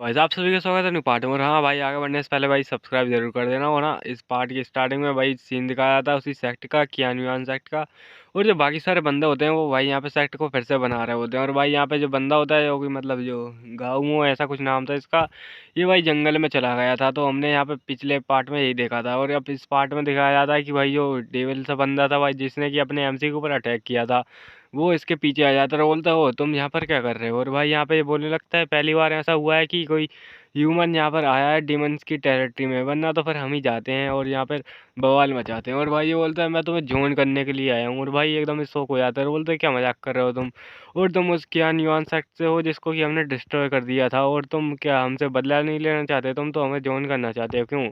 भाई साहब सभी का स्वागत है न्यू पार्ट में। और हाँ भाई, आगे बढ़ने से पहले भाई सब्सक्राइब जरूर कर देना। और ना इस पार्ट की स्टार्टिंग में भाई सीन दिखाया था उसी सेक्ट का, कियानुआन सेक्ट का। और जो बाकी सारे बंदे होते हैं वो भाई यहाँ पे सेक्ट को फिर से बना रहे होते हैं। और भाई यहाँ पे जो बंदा होता है, जो कि मतलब जो गाँव ऐसा कुछ नाम था इसका, ये भाई जंगल में चला गया था। तो हमने यहाँ पे पिछले पार्ट में यही देखा था। और अब इस पार्ट में दिखाया जाता है कि भाई जो डेविल सा बंदा था भाई, जिसने कि अपने एमसी के ऊपर अटैक किया था, वो इसके पीछे आ जाता है और बोलता है, हो तुम यहाँ पर क्या कर रहे हो। और भाई यहाँ पे ये बोलने लगता है, पहली बार ऐसा हुआ है कि कोई ह्यूमन यहाँ पर आया है डीमंस की टेरिटरी में, वरना तो फिर हम ही जाते हैं और यहाँ पर बवाल मचाते हैं। और भाई ये बोलता है, मैं तुम्हें ज्वाइन करने के लिए आया हूँ। और भाई एकदम शौक हो जाता है और बोलते हैं, क्या मजाक कर रहे हो तुम, और तुम उस क्या न्यूयॉर्क सेक्ट से हो जिसको कि हमने डिस्ट्रॉय कर दिया था, और तुम क्या हमसे बदला नहीं लेना चाहते, तुम तो हमें ज्वाइन करना चाहते हो, क्यों।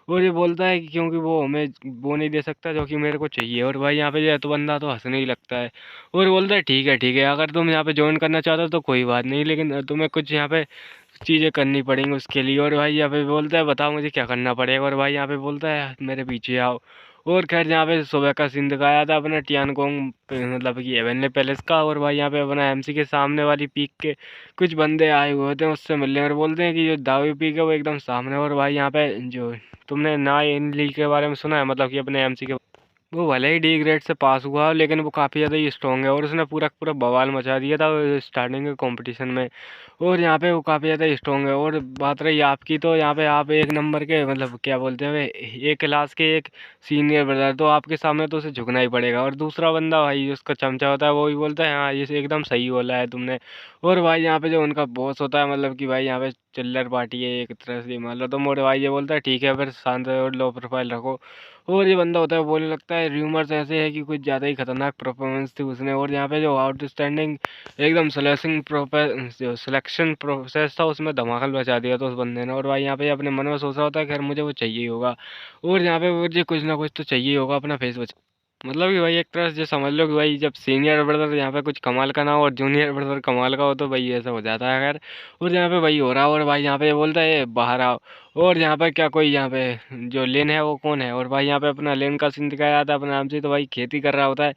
और ये बोलता है कि क्योंकि वो हमें वो नहीं दे सकता जो कि मेरे को चाहिए। और भाई यहाँ पे जो है तो बंदा तो हंसने ही लगता है और बोलता है, ठीक है, अगर तुम यहाँ पे ज्वाइन करना चाहते हो तो कोई बात नहीं, लेकिन तुम्हें कुछ यहाँ पे चीज़ें करनी पड़ेंगी उसके लिए। और भाई यहाँ पे बोलता है, बताओ मुझे क्या करना पड़ेगा। और भाई यहाँ पे बोलता है, मेरे पीछे आओ। और खैर यहाँ पे सुबह का सीन दिखाया था अपना टियानगोंग मतलब कि एवेन्यू पैलेस का। और भाई यहाँ पे अपना एमसी के सामने वाली पीक के कुछ बंदे आए हुए होते हैं उससे मिलने, और बोलते हैं कि जो दावी पीक है वो एकदम सामने। और भाई यहाँ पे जो तुमने ना इन लीग के बारे में सुना है, मतलब कि अपने एमसी के, वो भले ही डी ग्रेड से पास हुआ लेकिन वो काफ़ी ज़्यादा ही स्ट्रॉन्ग है। और उसने पूरा का पूरा बवाल मचा दिया था स्टार्टिंग के कंपटीशन में। और यहाँ पे वो काफ़ी ज़्यादा स्ट्रॉन्ग है। और बात रही आपकी, तो यहाँ पे आप एक नंबर के मतलब क्या बोलते हैं वे, एक क्लास के एक सीनियर ब्रदर, तो आपके सामने तो उसे झुकना ही पड़ेगा। और दूसरा बंदा भाई उसका चमचा होता है, वो भी बोलता है, हाँ ये एकदम सही बोला है तुमने। और भाई यहाँ पे जो उनका बॉस होता है, मतलब कि भाई यहाँ पे चिल्लर पार्टी है एक तरह से मान लो, तो मोटे भाई ये बोलता है, ठीक है फिर शांत रहो और लो प्रोफाइल रखो। और ये बंदा होता है वो बोलने लगता है, र्यूमर्स ऐसे है कि कुछ ज़्यादा ही खतरनाक परफॉर्मेंस थी उसने। और यहाँ पे जो आउटस्टैंडिंग एकदम जो सिलेक्शन प्रोसेस था उसमें धमाकल बचा दिया था उस बंदे ने। और भाई यहाँ पे अपने मन में सोच रहा होता है, खैर मुझे वो चाहिए ही होगा। और यहाँ पे मुझे कुछ ना कुछ तो चाहिए ही होगा अपना फेस बचा, मतलब कि भाई एक तरह से समझ लो कि भाई जब सीनियर ब्रदर यहाँ पे कुछ कमाल का ना हो और जूनियर ब्रदर कमाल का हो, तो भाई ऐसा हो जाता है खैर। और यहाँ पे भाई हो रहा है। और भाई यहाँ पे बोलता है, बाहर आओ। और यहाँ पे क्या कोई यहाँ पे जो लेन है वो कौन है। और भाई यहाँ पे अपना लेन का सीन दिखाया जाता है अपने नाम से, तो भाई खेती कर रहा होता है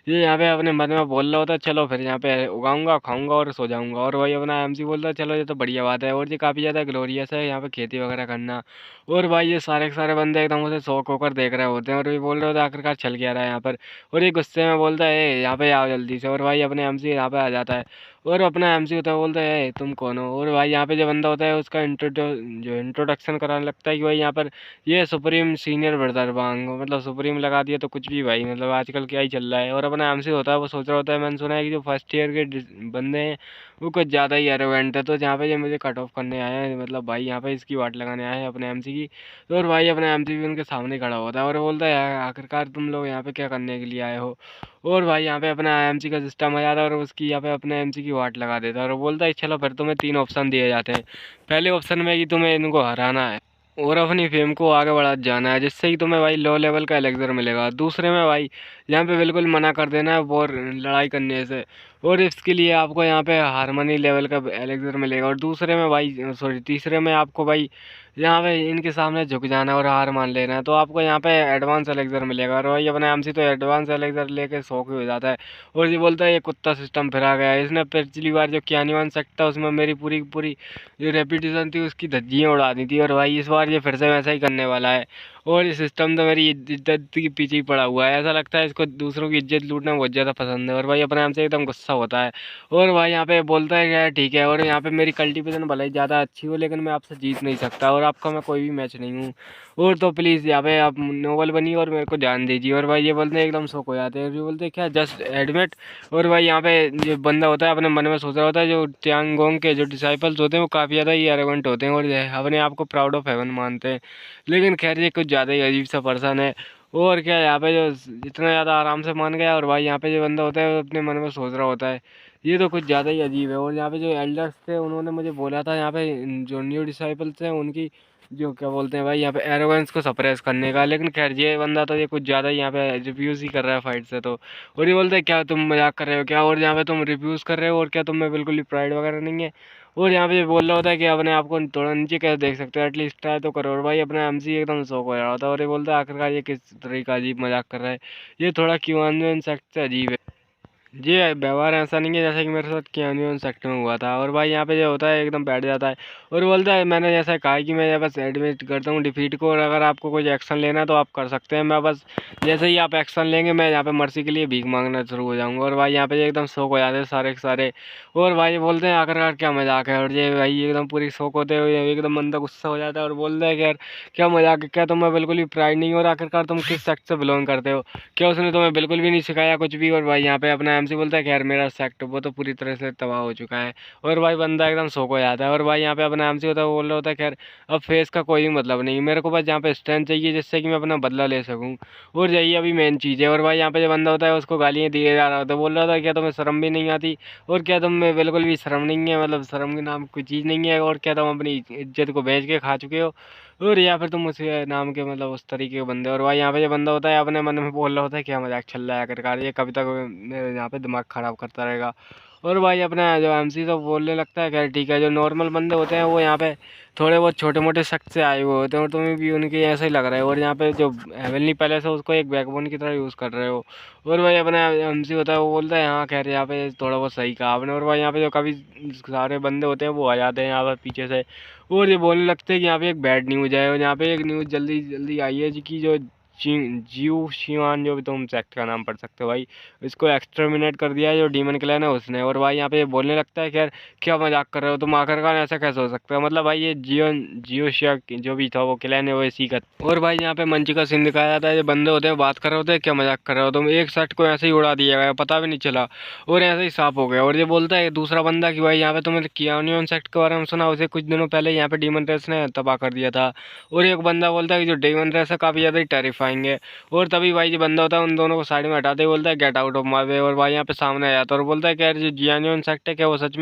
ये, यहाँ पे अपने मन में बोल रहा होता है, चलो फिर यहाँ पे उगाऊंगा खाऊंगा और सो जाऊंगा। और भाई अपना एमसी बोलता है, चलो ये तो बढ़िया बात है और ये काफ़ी ज़्यादा ग्लोरियस है यहाँ पे खेती वगैरह करना। और भाई ये सारे के सारे बंदे एकदम उसे शौक होकर देख रहे होते हैं और ये बोल रहे होते हैं, आखिरकार चल क्या रहा है यहाँ पर। और ये गुस्से में बोलता है, "ए, यहाँ पे आओ जल्दी से।" और भाई अपने एमसी यहाँ पे आ जाता है और अपना एमसी होता है बोलता है, "ए, तुम कौन हो?" और भाई यहाँ पे जो बंदा होता है उसका जो इंट्रोडक्शन कराने लगता है कि भाई यहाँ पर ये सुप्रीम सीनियर ब्रदर बांग, मतलब सुप्रीम लगा दिया तो कुछ भी भाई, मतलब आजकल क्या ही चल रहा है। और अपना एमसी होता है वो सोच रहा होता है, मैंने सुना है कि जो फर्स्ट ईयर के बंदे हैं वो कुछ ज़्यादा ही एरोगेंट है, तो जहाँ पे ये मुझे कट ऑफ करने आए हैं, मतलब भाई यहाँ पे इसकी वाट लगाने आए हैं अपने एमसी की। तो और भाई अपना एमसी भी उनके सामने खड़ा होता है और बोलता है, यार आखिरकार तुम लोग यहाँ पे क्या करने के लिए आए हो। और भाई यहाँ पे अपना एमसी का सिस्टम आ जाता है और उसकी यहाँ पे अपने एमसी की वाट लगा देता है और बोलता है, चलो फिर तुम्हें 3 ऑप्शन दिए जाते हैं। पहले ऑप्शन में कि तुम्हें इनको हराना है और अपनी फेम को आगे बढ़ा जाना है, जिससे कि तुम्हें भाई लो लेवल का एलेक्सर मिलेगा। दूसरे में भाई यहाँ पे बिल्कुल मना कर देना है वॉर लड़ाई करने से, और इसके लिए आपको यहाँ पे हारमोनी लेवल का एलेक्सर मिलेगा। और दूसरे में भाई सॉरी तीसरे में आपको भाई यहाँ पे इनके सामने झुक जाना है और हार मान लेना है, तो आपको यहाँ पे एडवांस एलेक्सर मिलेगा। और भाई अपने एमसी तो एडवांस एलेक्सर लेके शौक हो जाता है और ये बोलता है, ये कुत्ता सिस्टम फिर आ गया है। इसने पिछली बार जो कियानीवान सेक्ट था उसमें मेरी पूरी की पूरी जो रेपुटेशन थी उसकी धज्जियाँ उड़ा दी थी, और भाई इस बार ये फिर से वैसा ही करने वाला है। और ये सिस्टम तो मेरी इज्जत के पीछे ही पड़ा हुआ है, ऐसा लगता है इसको दूसरों की इज्जत लूटना बहुत ज़्यादा पसंद है। और भाई अपने हमसे एकदम गुस्सा होता है और भाई यहाँ पे बोलता है, क्या ठीक है, और यहाँ पे मेरी कल्टीवेशन भले ही ज़्यादा अच्छी हो लेकिन मैं आपसे जीत नहीं सकता और आपका मैं कोई भी मैच नहीं हूँ, और तो प्लीज़ यहाँ पे आप नोबल बनिए और मेरे को जान दीजिए। और भाई ये बोलते हैं, एकदम शौक हो जाते हैं और ये बोलते हैं, क्या जस्ट एडमिट। और भाई यहाँ पे जो बंदा होता है अपने मन में सोच रहा होता है, जो टियांगोंग के जो डिसाइपल्स होते हैं वो काफ़ी ज़्यादा ही एरोगेंट होते हैं और अपने आप को प्राउड ऑफ हेवन मानते हैं, लेकिन खैर ये कुछ ज़्यादा ही अजीब सा पर्सन है। और क्या यहाँ पे जो इतना ज़्यादा आराम से मान गया, और भाई यहाँ पे जो बंदा होता है वो अपने मन में सोच रहा होता है, ये तो कुछ ज़्यादा ही अजीब है। और यहाँ पे जो एल्डर्स थे उन्होंने मुझे बोला था यहाँ पे जो न्यू डिसाइपल्स हैं उनकी जो क्या बोलते हैं भाई यहाँ पे एरोगेंस को सप्रेस करने का, लेकिन खैर ये बंदा तो ये कुछ ज़्यादा ही यहाँ पे रिफ्यूज़ ही कर रहा है फाइट से। तो और ये बोलते हैं, क्या तुम मजाक कर रहे हो क्या, और यहाँ पे तुम रिफ्यूज़ कर रहे हो, और क्या तुम में बिल्कुल भी प्राइड वगैरह नहीं है। और यहाँ पे ये बोल रहा होता है कि अपने आप को थोड़ा नीचे कैसे देख सकते हो, एटलीस्ट ट्राई तो करो। और भाई अपना एमसी एकदम शौक हो रहा होता है और ये बोलता है, आखिरकार ये किस तरह का अजीब मजाक कर रहा है, ये थोड़ा क्यों सेक्ट से अजीब है। जी व्यवहार ऐसा नहीं है जैसा कि मेरे साथ कैनियन सेक्टर में हुआ था। और भाई यहाँ पे जो होता है एकदम बैठ जाता है और बोलता है मैंने जैसा कहा कि मैं बस एडमिट करता हूँ डिफीट को, और अगर आपको कुछ एक्शन लेना है तो आप कर सकते हैं। मैं बस जैसे ही आप एक्शन लेंगे मैं यहाँ पे मर्सी के लिए भीख मांगना शुरू हो जाऊँगा। और भाई यहाँ पे एकदम शौक हो जाते हैं सारे के सारे। और भाई बोलते हैं आखिरकार क्या मजाक है, और ये भाई एकदम पूरी शौक होते हुए एकदम बंदा गुस्सा हो जाता है और बोलता है कि यार क्या मजाक है, क्या तुम्हें बिल्कुल भी प्राइड नहीं हो, और आखिरकार तुम किस सेक्ट से बिलोंग करते हो, क्या उसने तुम्हें बिल्कुल भी नहीं सिखाया कुछ भी। और भाई यहाँ पे अपना एमसी बोलता है कि यार मेरा सेक्ट वो तो पूरी तरह से तबाह हो चुका है। और भाई बंदा एकदम शौक हो जाता है। और भाई यहाँ पे अपना एमसी होता है वो बोल रहा होता है कि यार अब फेस का कोई भी मतलब नहीं, मेरे को बस यहाँ पे स्ट्रेंथ चाहिए जिससे कि मैं अपना बदला ले सकूँ, और यही अभी मेन चीज़ है। और भाई यहाँ पे जो बंदा होता है उसको गालियाँ दिए जा रहा होता है, बोल रहा था क्या तुम्हें शर्म भी नहीं आती, और क्या तुम में बिल्कुल भी शर्म नहीं है, मतलब शर्म के नाम कोई चीज़ नहीं है, और क्या तुम अपनी इज्जत को बेच के खा चुके हो, और या फिर तुम उसी नाम के मतलब उस तरीके के बंदे। और भाई यहाँ पे जो बंदा होता है अपने मन में बोल रहा होता है क्या मजाक चल रहा है आखिरकार, ये कभी तक मेरे यहाँ पे दिमाग ख़राब करता रहेगा। और भाई अपना जो एमसी तो बोलने लगता है क्या ठीक है, जो नॉर्मल बंदे होते हैं वो यहाँ पे थोड़े बहुत छोटे मोटे शख्स से आए हुए होते हैं, और तुम्हें भी उनके ऐसा ही लग रहा है, और यहाँ पे जो हेवनली पैलेस है उसको एक बैकबोन की तरह यूज़ कर रहे हो। और भाई अपना एमसी होता है वो बोलता है हाँ खैर यहाँ पे थोड़ा बहुत सही कहा आपने। और भाई यहाँ पे जो कभी सारे बंदे होते हैं वो आ जाते हैं यहाँ पर पीछे से, और ये बोलने लगते हैं कि यहाँ पे एक बैड न्यूज़ है, और यहाँ पे एक न्यूज़ जल्दी जल्दी आई है जी की जो जियो शिवान जो भी तुम सेक्ट का नाम पढ़ सकते हो भाई, इसको एक्सटर्मिनेट कर दिया है जो डीमन क्लैन है उसने। और भाई यहाँ पे ये बोलने लगता है कि यार क्या मजाक कर रहे हो तुम, आखिरकार ऐसा कैसे हो सकता है, मतलब भाई ये जियो जियो शिया जो भी था वो क्लैन है वो इसी का। और भाई यहाँ पे मंच का सीन दिखाया जाता है, जो बंदे होते हैं बात कर रहे होते हैं क्या मजाक कर रहे हो तुम, एक सेट को ऐसे ही उड़ा दिया गया पता भी नहीं चला, और ऐसे ही साफ हो गया। और ये बोलता है दूसरा बंदा कि भाई यहाँ पे तुमने कियानियन सेक्ट के बारे में सुना, उसे कुछ दिनों पहले यहाँ पे डीमन रेस ने तबाह कर दिया था। और एक बंदा बोलता है कि जो डीमन रेस है काफ़ी ज़्यादा ही टेरिफाइंग है। और तभी भाई जो बंदा होता है उन दोनों को साइड में हटाते ही बोलता है get out of my way, और भाई यहाँ पे सामने आ जाता है और बोलता है कि यार जो जियानियन सेक्ट है क्या वो सच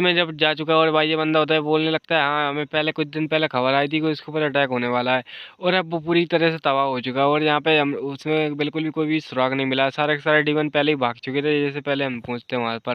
में जब जा चुका है। और भाई ये बंदा होता है बोलने लगता है हाँ हमें पहले कुछ दिन पहले खबर आई थी कि इसके ऊपर अटैक होने वाला है, और अब वो पूरी तरह से तबाह हो चुका है। और यहाँ पे हम उसमें बिल्कुल भी कोई भी सुराग नहीं मिला, सारे के सारे डीमन पहले ही भाग चुके थे जैसे पहले हम पहुँचते हैं वहाँ पर।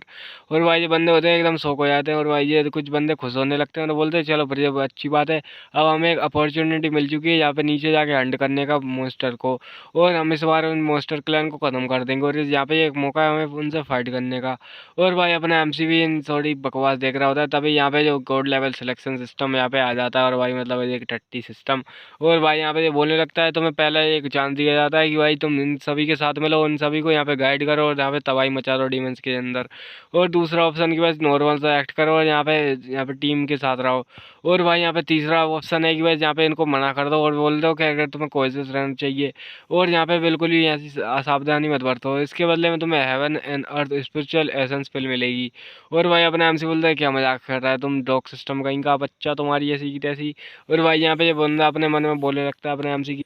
और भाई ये बंदे होते हैं एकदम शौक हो जाते हैं, और भाई ये कुछ बंदे खुश होने लगते हैं और बोलते हैं चलो फिर ये अच्छी बात है, अब हमें एक अपॉर्चुनिटी मिल चुकी है यहाँ पे नीचे जाके हंट करने का मॉन्स्टर को, और हम इस बार उन मॉन्स्टर क्लैन को ख़त्म कर देंगे, और यहाँ पे एक मौका है हमें उनसे फाइट करने का। और भाई अपना एमसी भी इन थोड़ी बकवास देख रहा होता है, तभी यहाँ पे जो गॉड लेवल सिलेक्शन सिस्टम यहाँ पे आ जाता है, और भाई मतलब एक टट्टी सिस्टम। और भाई यहाँ पे ये बोलने लगता है तुम्हें पहले एक चांस दिया जाता है कि भाई तुम इन सभी के साथ मिलो, उन सभी को यहाँ पे गाइड करो और यहाँ पे तबाही मचा दो डीमंस के अंदर। और दूसरा ऑप्शन कि बस नॉर्मल सा एक्ट करो और यहाँ पे टीम के साथ रहो। और भाई यहाँ पे तीसरा ऑप्शन है कि बस यहाँ पे इनको मना कर दो और बोल दो कि अगर तुम्हें कोशिश रहना चाहिए, और यहाँ पे बिल्कुल भी ऐसी असावधानी मत बरतो, इसके बदले में तुम्हें heaven and earth spiritual essence pill मिलेगी। और भाई अपने एमसी बोलता है क्या मजाक कर रहा है तुम, डॉग सिस्टम कहीं का बच्चा तुम्हारी ऐसी की तैसी। और भाई यहाँ पे ये बंदा अपने मन में बोलने लगता है अपने एमसी की,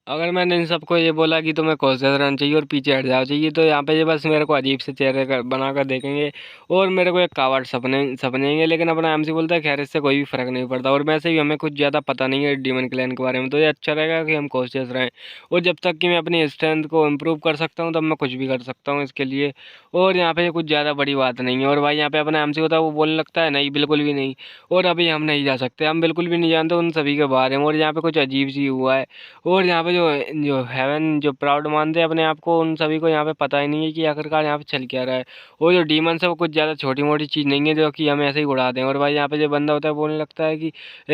अगर मैंने इन सबको ये बोला कि तुम्हें कॉन्शियस रहना चाहिए और पीछे हट जाओ चाहिए, तो यहाँ पे ये बस मेरे को अजीब से चेहरे बना कर देखेंगे और मेरे को एक कावड़ सपनेंगे। लेकिन अपना एमसी बोलता है खैर इससे कोई भी फर्क नहीं पड़ता, और वैसे भी हमें कुछ ज़्यादा पता नहीं है डीमन क्लैन के बारे में, तो ये अच्छा रहेगा कि हम कॉन्शियस रहें, और जब तक कि मैं अपनी स्ट्रेंथ को इम्प्रूव कर सकता हूँ तब मैं कुछ भी कर सकता हूँ इसके लिए। और यहाँ पे कुछ ज़्यादा बड़ी बात नहीं है। और भाई यहाँ पे अपना एमसी होता है वो बोलने लगता है नहीं बिल्कुल भी नहीं, और अभी हम नहीं जा सकते, हम बिल्कुल भी नहीं जानते उन सभी के बारे में, और यहाँ पे कुछ अजीब सी हुआ है। और यहाँ पे जो जो हेवन जो प्राउड मानते हैं अपने आप को, उन सभी को यहाँ पे पता ही नहीं है कि आखिरकार यहाँ पे चल क्या रहा है। और जो डीमंस है वो कुछ ज़्यादा छोटी मोटी चीज़ नहीं है जो कि हमें ऐसे ही उड़ा दें। और भाई यहाँ पे जो बंदा होता है बोलने लगता है कि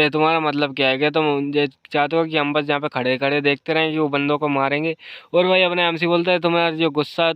तुम्हारा मतलब क्या है, क्या तुम ये चाहते हो कि हम बस यहाँ पे खड़े खड़े देखते रहें कि वो बंदों को मारेंगे। और भाई अपने एमसी बोलता है तुम्हारा जो गुस्सा है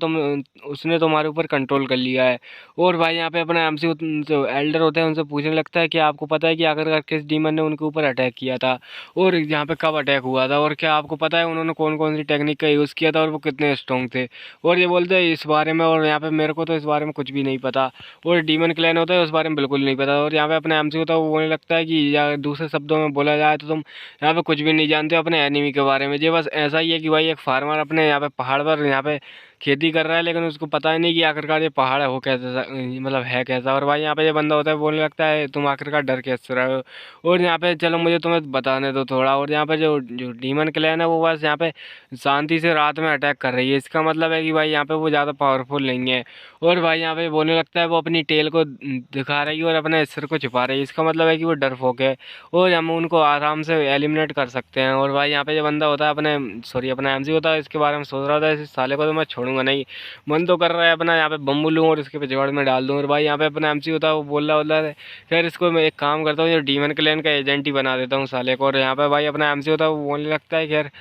उसने तुम्हारे ऊपर कंट्रोल कर लिया है। और भाई यहाँ पे अपना एमसी जो एल्डर होते हैं उनसे पूछने लगता है कि आपको पता है कि आखिरकार किस डीमन ने उनके ऊपर अटैक किया था, और यहाँ पे कब अटैक हुआ था, और क्या आपको पता है उन्होंने कौन कौन सी टेक्निक का यूज़ किया था और वो कितने स्ट्रॉन्ग थे। और ये बोलते हैं इस बारे में, और यहाँ पे मेरे को तो इस बारे में कुछ भी नहीं पता, और डीमन क्लैन होता है उस बारे में बिल्कुल नहीं पता। और यहाँ पे अपने एमसी होता है वो बोलने लगता है कि या दूसरे शब्दों में बोला जाए तो तुम यहाँ पे कुछ भी नहीं जानते हो अपने एनिमी के बारे में। ये बस ऐसा ही है कि भाई एक फार्मर अपने यहाँ पे पहाड़ पर यहाँ पे खेती कर रहा है, लेकिन उसको पता ही नहीं कि आखिरकार ये पहाड़ है हो कैसा, मतलब है कैसा। और भाई यहाँ पे ये बंदा होता है बोलने लगता है तुम आखिरकार डर कैसे रहे हो। और यहाँ पे चलो मुझे तुम्हें बताने दो थोड़ा, और यहाँ पे जो जो डीमन क्लैन है वो बस यहाँ पे शांति से रात में अटैक कर रही है, इसका मतलब है कि भाई यहाँ पे वो ज़्यादा पावरफुल नहीं है। और भाई यहाँ पे बोलने लगता है वो अपनी टेल को दिखा रही है और अपने सिर को छिपा रही है, इसका मतलब है कि वो डरपोक है, और हम उनको आराम से एलिमिनेट कर सकते हैं। और भाई यहाँ पे जो बंदा होता है अपने सॉरी अपना एमसी होता है इसके बारे में सोच रहा था इस साले को तो मैं छोड़ छोड़ूंगा नहीं। मन तो कर रहा है अपना यहाँ पे बम्बू लूँ और इसके पिछवाड़ में डाल दूँ। और भाई यहाँ पे अपना एमसी होता है वो बोल रहा है खैर इसको मैं एक काम करता हूँ, जो डीमन क्लैन का एजेंट ही बना देता हूँ साले को। और यहाँ पे भाई अपना एमसी होता है वो बोलने लगता है खैर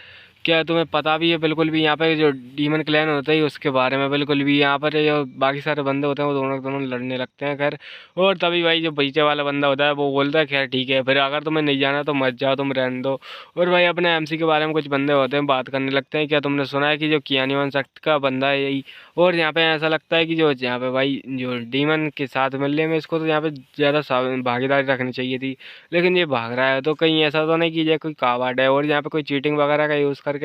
क्या तुम्हें पता भी है बिल्कुल भी यहाँ पे जो डीमन क्लैन होता है उसके बारे में बिल्कुल भी, यहाँ पर जो बाकी सारे बंदे होते हैं वो दोनों दोनों लड़ने लगते हैं खैर। और तभी भाई जो पीछे वाला बंदा होता है वो बोलता है खैर ठीक है, फिर अगर तुम्हें नहीं जाना तो मत जाओ, तुम रहने दो। और भाई अपने एमसी के बारे में कुछ बंदे होते हैं बात करने लगते हैं, क्या तुमने सुना है कि जो कियानी सेक्ट का बंदा है यही। और यहाँ पे ऐसा लगता है कि जो यहाँ पे भाई जो डीमन के साथ मिलने में इसको तो यहाँ पे ज़्यादा भागीदारी रखनी चाहिए थी, लेकिन ये भाग रहा है तो कहीं ऐसा तो नहीं कि ये कोई कावाड है और यहाँ पे कोई चीटिंग वगैरह का यूज़ करके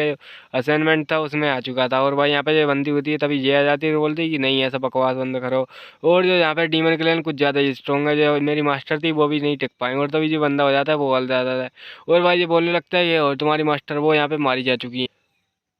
असाइनमेंट था उसमें आ चुका था। और भाई यहाँ पे जो बंदी होती है तभी ये आ जाती है, बोलती है कि नहीं ऐसा बकवास बंद करो। और जो यहाँ पे डीमन क्लैन कुछ ज़्यादा ही स्ट्रॉन्ग है, जो मेरी मास्टर थी वो भी नहीं टिक पाएंगे। और तभी जो बंदा हो जाता है वो बोल जाता है और भाई ये बोलने लगता है ये और तुम्हारी मास्टर वो यहाँ पे मारी जा चुकी है,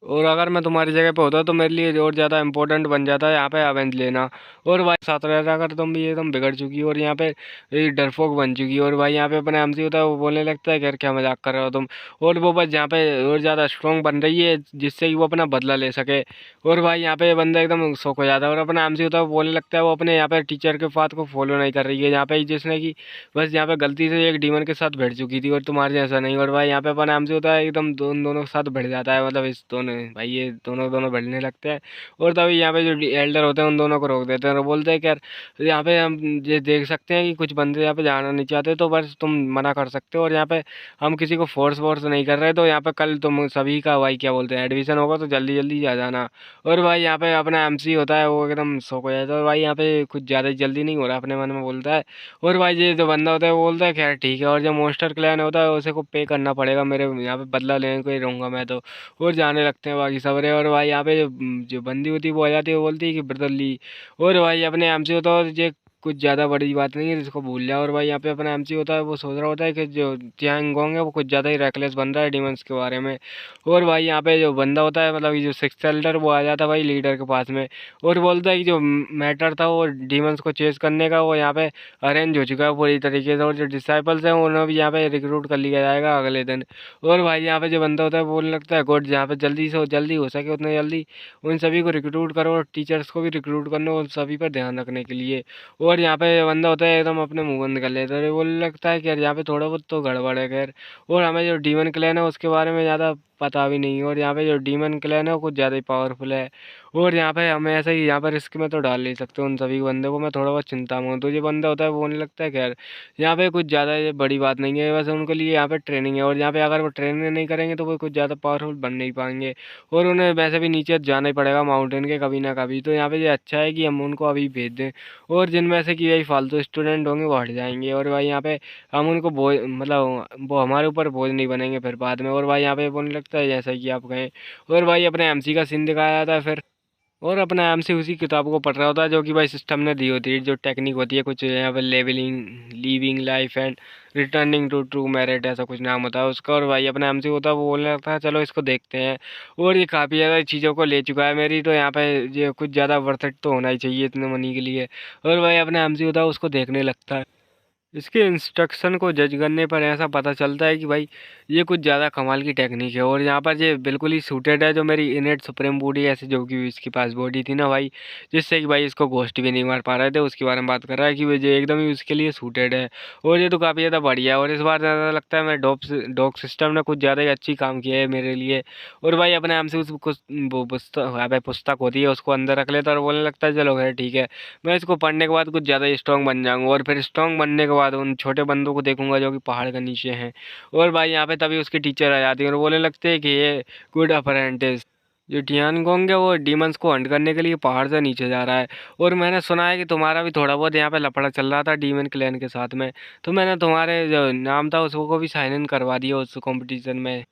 और अगर मैं तुम्हारी जगह पे होता तो मेरे लिए और ज़्यादा इंपॉर्टेंट बन जाता है यहाँ पे अवेंज लेना। और भाई साथ रह रहा कर तुम भी एकदम बिगड़ चुकी हो और यहाँ पे ये डरपोक बन चुकी है। और भाई यहाँ पे अपने एमसी होता है वो बोलने लगता है यार क्या मजाक कर रहे हो तुम। और वो बस यहाँ पे और ज़्यादा स्ट्रॉन्ग बन रही है जिससे कि वो अपना बदला ले सके। और भाई यहाँ पे बंदा एकदम शौक हो जाता है और अपना एमसी होता है वो बोलने लगता है वो अपने यहाँ पे टीचर के बात को फॉलो नहीं कर रही है, यहाँ पे जिसने कि बस यहाँ पे गलती से एक डीमन के साथ भिड़ चुकी थी और तुम्हारे जैसा नहीं। और भाई यहाँ पे अपना एमसी होता है एकदम दोनों के साथ भिड़ जाता है, मतलब इस दोनों भाई ये दोनों दोनों भिड़ने लगते हैं। और तभी यहाँ पे जो एल्डर होते हैं उन दोनों को रोक देते हैं और बोलते हैं कि यार यहाँ पे हम ये देख सकते हैं कि कुछ बंदे यहाँ पे जाना नहीं चाहते तो बस तुम मना कर सकते हो, और यहाँ पे हम किसी को फोर्स वोर्स नहीं कर रहे, तो यहाँ पे कल तुम सभी का भाई क्या बोलते हैं एडमिशन होगा तो जल्दी जल्दी आ जाना। और भाई यहाँ पे अपना एमसी होता है वो एकदम शौक हो जाता है और भाई यहाँ पे कुछ ज़्यादा जल्दी नहीं हो रहा अपने मन में बोलता है। और भाई ये जो बंदा होता है वो बोलता है खैर ठीक है, और जो मोस्टर क्लैन होता है उसे को पे करना पड़ेगा, मेरे यहाँ पे बदला लेने को ही रहूँगा मैं तो। और जाने लगते हैं बाकी सबरे। और भाई यहाँ पे जो बंदी होती है वो आ जाती है वो बोलती है कि ब्रदर ली। और भाई अपने एमसी होता है ये कुछ ज़्यादा बड़ी बात नहीं है जिसको भूल जाओ। और भाई यहाँ पे अपना एमसी होता है वो सोच रहा होता है कि जो टियांग गोंग है वो कुछ ज़्यादा ही रेकलेस बन रहा है डिमंस के बारे में। और भाई यहाँ पे जो बंदा होता है मतलब ये जो सिक्स एल्डर वो आ जाता है भाई लीडर के पास में और बोलता है कि जो मैटर था वो डीमंस को चेस करने का वो यहाँ पे अरेंज हो चुका है पूरी तरीके से, और जो डिसाइपल्स हैं उन्हें भी यहाँ पे रिक्रूट कर लिया जाएगा अगले दिन। और भाई यहाँ पे जो बंदा होता है वो बोलने लगता है गुड, जहाँ पे जल्दी हो सके उतने जल्दी उन सभी को रिक्रूट करो और टीचर्स को भी रिक्रूट करना उन सभी पर ध्यान रखने के लिए। और यहाँ पे बंदा होता है एकदम अपने मुंह बंद कर लेता है और ये बोलने लगता है कि यार यहाँ पे थोड़ा बहुत तो गड़बड़ है खैर। और हमें जो डीमन क्लैन है उसके बारे में ज़्यादा पता भी नहीं है, और यहाँ पे जो डीमन क्लैन है वो कुछ ज़्यादा ही पावरफुल है। और यहाँ पे हमें ऐसा ही यहाँ पर रिस्क में तो डाल नहीं सकते उन सभी बंदे को, मैं थोड़ा बहुत चिंता में हूँ। तो ये बंदा होता है वो बोलने लगता है खैर यहाँ पे कुछ ज़्यादा ये बड़ी बात नहीं है, वैसे उनके लिए यहाँ पे ट्रेनिंग है और यहाँ पे अगर वो ट्रेनिंग नहीं करेंगे तो वो कुछ ज़्यादा पावरफुल बन नहीं पाएंगे, और उन्हें वैसे भी नीचे जाना ही पड़ेगा माउंटेन के कभी ना कभी। तो यहाँ पे ये अच्छा है कि हम उनको अभी भेज दें, और जिनमें से कि यही फालतू स्टूडेंट होंगे वो हट जाएंगे। और भाई यहाँ पे हम उनको बोझ मतलब वो हमारे ऊपर बोझ नहीं बनेंगे फिर बाद में। और भाई यहाँ पे बोलने लगता है जैसा कि आप कहें। और भाई अपने एमसी का सीन दिखाया जाता है फिर, और अपना एमसी उसी किताब को पढ़ रहा होता है जो कि भाई सिस्टम ने दी होती है, जो टेक्निक होती है कुछ यहाँ पे levelling living life and returning to true merit ऐसा कुछ नाम होता है उसका। और भाई अपना एमसी होता है वो बोलने लगता है चलो इसको देखते हैं। और ये काफ़ी ज़्यादा चीज़ों को ले चुका है मेरी, तो यहाँ पे ये कुछ ज़्यादा वर्थ इट तो होना ही चाहिए इतने मनी के लिए। और भाई अपना एमसी होता है उसको देखने लगता है। इसके इंस्ट्रक्शन को जज करने पर ऐसा पता चलता है कि भाई ये कुछ ज़्यादा कमाल की टेक्निक है, और यहाँ पर ये बिल्कुल ही सूटेड है जो मेरी इनेट सुप्रीम बॉडी ऐसे जो कि इसके पास बॉडी थी ना भाई, जिससे कि भाई इसको घोस्ट भी नहीं मार पा रहे थे उसके बारे में बात कर रहा है कि ये एकदम ही उसके लिए सूटेड है। और ये तो काफ़ी ज़्यादा बढ़िया है, और इस बार ज़्यादा लगता है मैं डॉग सिस्टम ने कुछ ज़्यादा ही अच्छी काम किया है मेरे लिए। और भाई अपने हम से उस कुछ वो पुस्तक होती है उसको अंदर रख लेता है और बोलने लगता है चलो खैर ठीक है, मैं इसको पढ़ने के बाद कुछ ज़्यादा स्ट्रॉन्ग बन जाऊँगा, और फिर स्ट्रॉन्ग बनने के बाद उन छोटे बंदों को देखूंगा जो कि पहाड़ के नीचे हैं। और भाई यहाँ पे तभी उसकी टीचर आ जाती है और बोलने लगते हैं कि ये गुड अप्रेंटिस, जो टियानगोंग है वो डीमंस को हंट करने के लिए पहाड़ से नीचे जा रहा है, और मैंने सुना है कि तुम्हारा भी थोड़ा बहुत यहाँ पे लफड़ा चल रहा था डीमन क्लैन के साथ में, तो मैंने तुम्हारे जो नाम था उसको को भी साइन इन करवा दिया उस कंपटीशन में।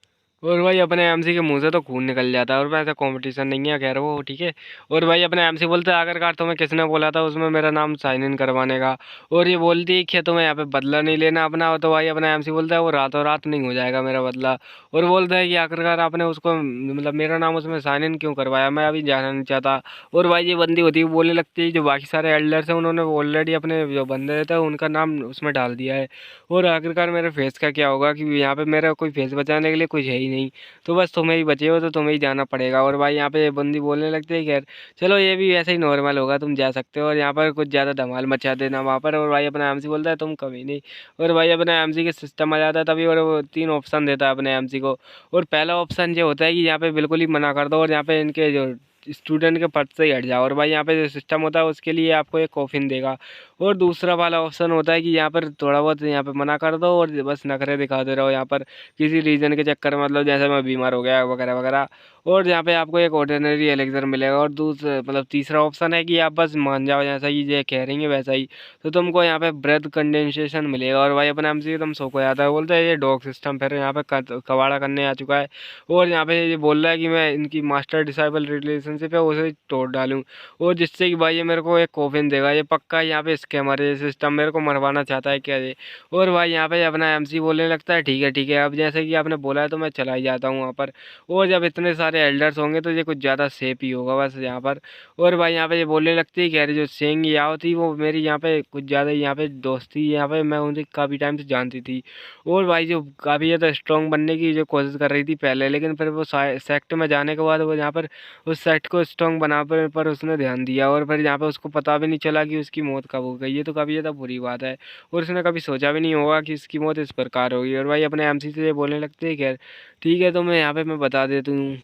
और भाई अपने एमसी के मुंह से तो खून निकल जाता है, और वैसे कंपटीशन नहीं है खैर वो ठीक है। और भाई अपने एमसी बोलते हैं आखिरकार तुम्हें किसने बोला था उसमें मेरा नाम साइन इन करवाने का। और ये बोलती है कि तुम्हें यहाँ पे बदला नहीं लेना अपना, तो भाई अपना एमसी बोलता है वो रातों रात नहीं हो जाएगा मेरा बदला। और बोलता है कि आखिरकार आपने उसको मतलब मेरा नाम उसमें साइन इन क्यों करवाया, मैं अभी जाना नहीं चाहता। और भाई ये बंदी होती है बोलने लगती है जो बाकी सारे एल्डर्स हैं उन्होंने ऑलरेडी अपने जो बंदे रहते हैं उनका नाम उसमें डाल दिया है, और आखिरकार मेरे फेस का क्या होगा कि यहाँ पे मेरा कोई फेस बचाने के लिए कुछ है ही नहीं, तो बस तुम्हें ही बचे हो तो तुम्हें ही जाना पड़ेगा। और भाई यहाँ पे बंदी बोलने लगते हैं खैर चलो ये भी ऐसे ही नॉर्मल होगा, तुम जा सकते हो और यहाँ पर कुछ ज़्यादा धमाल मचा देना वहाँ पर। और भाई अपना एमसी बोलता है तुम कभी नहीं। और भाई अपने एमसी के सिस्टम आ जाता है तभी, और वो 3 ऑप्शन देता है अपने एमसी को। और पहला ऑप्शन ये होता है कि यहाँ पे बिल्कुल ही मना कर दो और यहाँ पे इनके जो स्टूडेंट के पद से ही हट जाओ। और भाई यहाँ पे जो सिस्टम होता है उसके लिए आपको एक कॉफिन देगा। और दूसरा वाला ऑप्शन होता है कि यहाँ पर थोड़ा बहुत यहाँ पे मना कर दो और बस नखरे दिखाते रहो यहाँ पर किसी रीज़न के चक्कर में, मतलब जैसे मैं बीमार हो गया वगैरह वगैरह। और यहाँ पे आपको एक ऑर्डिनरी एलेक्सर मिलेगा। और दूसरा मतलब तीसरा ऑप्शन है कि आप बस मान जाओ जैसा ही ये कह रही है वैसा ही, तो तुमको यहाँ पे ब्रेथ कंडेंसेशन मिलेगा। और भाई अपने हमसे एकदम शौक हो जाता है, बोलता है ये डॉग सिस्टम फिर यहाँ पे कबाड़ा करने आ चुका है। और यहाँ पे ये बोल रहा है कि मैं इनकी मास्टर डिसाइबल रिलेशनशिप है उसे तोड़ डालूँ, और जिससे कि भाई ये मेरे को एक कॉफिन देगा। ये पक्का यहाँ पे स्कैमर है, ये सिस्टम मेरे को मरवाना चाहता है क्या ये। और भाई यहाँ पे अपना एमसी बोलने लगता है ठीक है ठीक है, अब जैसे कि आपने बोला है तो मैं चला ही जाता हूँ वहाँ पर। और जब इतने सारे एल्डर्स होंगे तो ये कुछ ज़्यादा सेफ ही होगा बस यहाँ पर। और भाई यहाँ पे ये बोलने लगती है कह रही जो सेंग याओ थी वो मेरी यहाँ पे कुछ ज़्यादा यहाँ पे दोस्त थी, यहाँ पे मैं उन्हें काफ़ी टाइम से जानती थी। और भाई जो काफ़ी ज़्यादा स्ट्रॉन्ग बनने की जो कोशिश कर रही थी पहले, लेकिन फिर वो सेक्ट में जाने के बाद वो यहाँ पर उस सेक्ट को स्ट्रॉन्ग बना पर उसने ध्यान दिया। और फिर यहाँ पे उसको पता भी नहीं चला कि उसकी मौत कब हो गई, ये तो काफ़ी ज़्यादा बुरी बात है। और उसने कभी सोचा भी नहीं होगा कि इसकी मौत इस प्रकार होगी। और भाई अपने एमसी से ये बोलने लगते हैं खैर ठीक है तो मैं यहाँ पे मैं बता देती हूँ।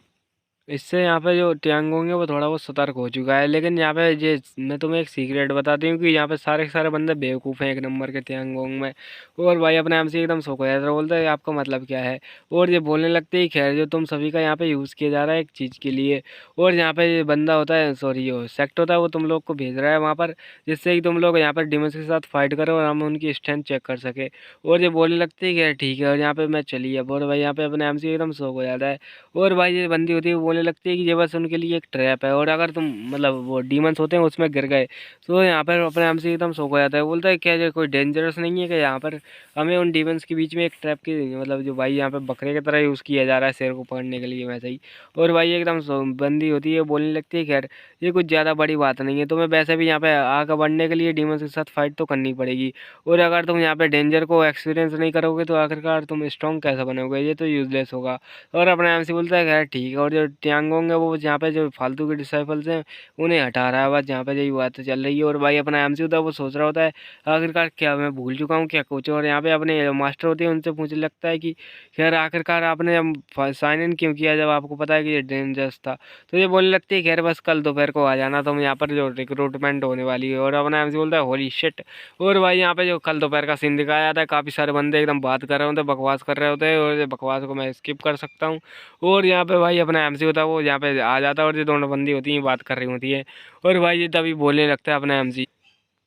इससे यहाँ पे जो टियांगोंग है वो थोड़ा बहुत सतर्क हो चुका है, लेकिन यहाँ पे ये मैं तुम्हें एक सीक्रेट बताती हूँ कि यहाँ पे सारे के सारे बंदे बेवकूफ़ हैं एक नंबर के टियांगोंग में। और भाई अपने एमसी एकदम शौक हो जाता है, बोलता है आपका मतलब क्या है। और ये बोलने लगते ही खैर जो तुम सभी का यहाँ पे यूज़ किया जा रहा है एक चीज़ के लिए, और यहाँ पे ये बंदा होता है सॉरी यो सेक्ट होता है वो तुम लोग को भेज रहा है वहाँ पर, जिससे कि तुम लोग यहाँ पर डिमंस के साथ फाइट करो और हम उनकी स्ट्रेंथ चेक कर सके। और ये बोलने लगते ही खैर ठीक है, और यहाँ पे मैं चलिए अब। और भाई यहाँ पे अपने एमसी एकदम शौक हो जाता है। और भाई ये बंदी होती है वो बोलने लगती है कि ये बस उनके लिए एक ट्रैप है, और अगर तुम मतलब वो डीमंस होते हैं उसमें गिर गए तो यहाँ पर अपने हम से एकदम शौक हो जाता है। बोलता है क्या ये कोई डेंजरस नहीं है कि यहाँ पर हमें उन डीमंस के बीच में एक ट्रैप की मतलब जो भाई यहाँ पे बकरे की तरह यूज़ किया जा रहा है शेर को पकड़ने के लिए वैसे ही। और भाई एकदम बंदी होती है बोलने लगती है खैर ये कुछ ज़्यादा बड़ी बात नहीं है, तुम्हें वैसे भी यहाँ पे आगे बढ़ने के लिए डीमंस के साथ फाइट तो करनी पड़ेगी। और अगर तुम यहाँ पे डेंजर को एक्सपीरियंस नहीं करोगे तो आखिरकार तुम स्ट्रॉन्ग कैसे बनोगे, ये तो यूजलेस होगा। और अपने एमसी बोलता है खैर ठीक है। और जो टियांगोंग है वो यहाँ पे जो फालतू के डिसाइपल्स हैं उन्हें हटा रहा है बस, जहाँ पे यही बात चल रही है। और भाई अपना एमसी होता है वो सोच रहा होता है आखिरकार क्या मैं भूल चुका हूँ क्या कुछ। और यहाँ पे अपने जो मास्टर होते हैं उनसे पूछने लगता है कि खैर आखिरकार आपने साइन इन क्यों किया जब आपको पता है कि ये डेंजरस था। तो ये बोलने लगती है खैर बस कल दोपहर को आ जाना तुम यहाँ पर जो रिक्रूटमेंट होने वाली है। और अपना एमसी बोलता है होली शिट। और भाई यहाँ पे जो कल दोपहर का सीन दिखाया जाता है काफ़ी सारे बंदे एकदम बात कर रहे होते हैं बकवास कर रहे होते हैं, और ये बकवास को मैं स्किप कर सकता हूँ। और यहाँ पे भाई अपना एमसी होता है वो यहाँ पे आ जाता है और ये दोनों बंदी होती हैं बात कर रही होती है। और भाई ये तभी बोलने लगता है अपना एमसी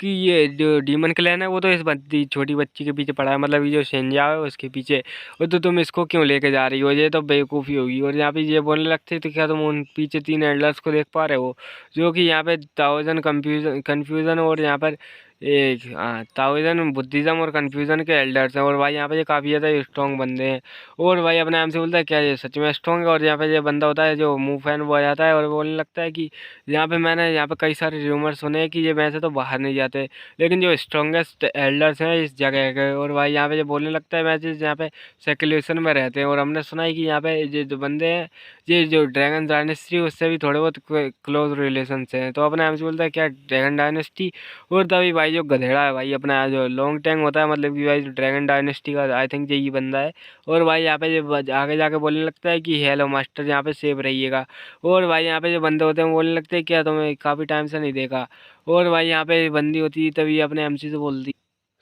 कि ये जो डीमन क्लैन है वो तो इस बच्ची छोटी बच्ची के पीछे पड़ा है, मतलब ये जो शेंजा है उसके पीछे। और तो तुम इसको क्यों लेके जा रही हो, ये तो बेवकूफ़ी होगी। और यहाँ पे ये बोलने लगते तो क्या तुम उन पीछे 3 एल्डर्स को देख पा रहे हो जो कि यहाँ पे ताओजन कन्फ्यूज़न और यहाँ पर एक हाँ ताओजन बुद्धिज़्म और कन्फ्यूज़न के एल्डर्स हैं। और भाई यहाँ पे ये काफ़ी ज़्यादा स्ट्रॉन्ग बंदे हैं। और भाई अपने एम से बोलता है क्या ये सच में स्ट्रॉन्ग है। और यहाँ पे ये बंदा होता है जो मुंह फैन वो आ जाता है और बोलने लगता है कि यहाँ पे मैंने यहाँ पे कई सारे रूमर सुने हैं कि ये वैसे तो बाहर नहीं जाते लेकिन जो स्ट्रॉन्गेस्ट एल्डर्स हैं इस जगह के। और भाई यहाँ पे ये बोलने लगता है मैसेज यहाँ पे सेक्युलेशन में रहते हैं, और हमने सुना है कि यहाँ पे ये जो बंदे हैं ये जो ड्रैगन डायनेस्टी उससे भी थोड़े बहुत क्लोज रिलेशन से हैं। तो अपने एम से बोलता है क्या ड्रैगन डायनेस्टी। और तभी भाई जो गधेड़ा है भाई अपना जो लॉन्ग टैंग होता है मतलब कि भाई जो ड्रैगन डायनेस्टी का आई थिंक यही बंदा है। और भाई यहाँ पे जो आगे जाके बोलने लगता है कि हेलो मास्टर यहाँ पे सेफ रहिएगा। और भाई यहाँ पे जो बंदे होते हैं वो बोलने लगते हैं क्या तुम्हें काफ़ी टाइम से नहीं देखा। और भाई यहाँ पे बंदी होती है तभी अपने एमसी से बोलती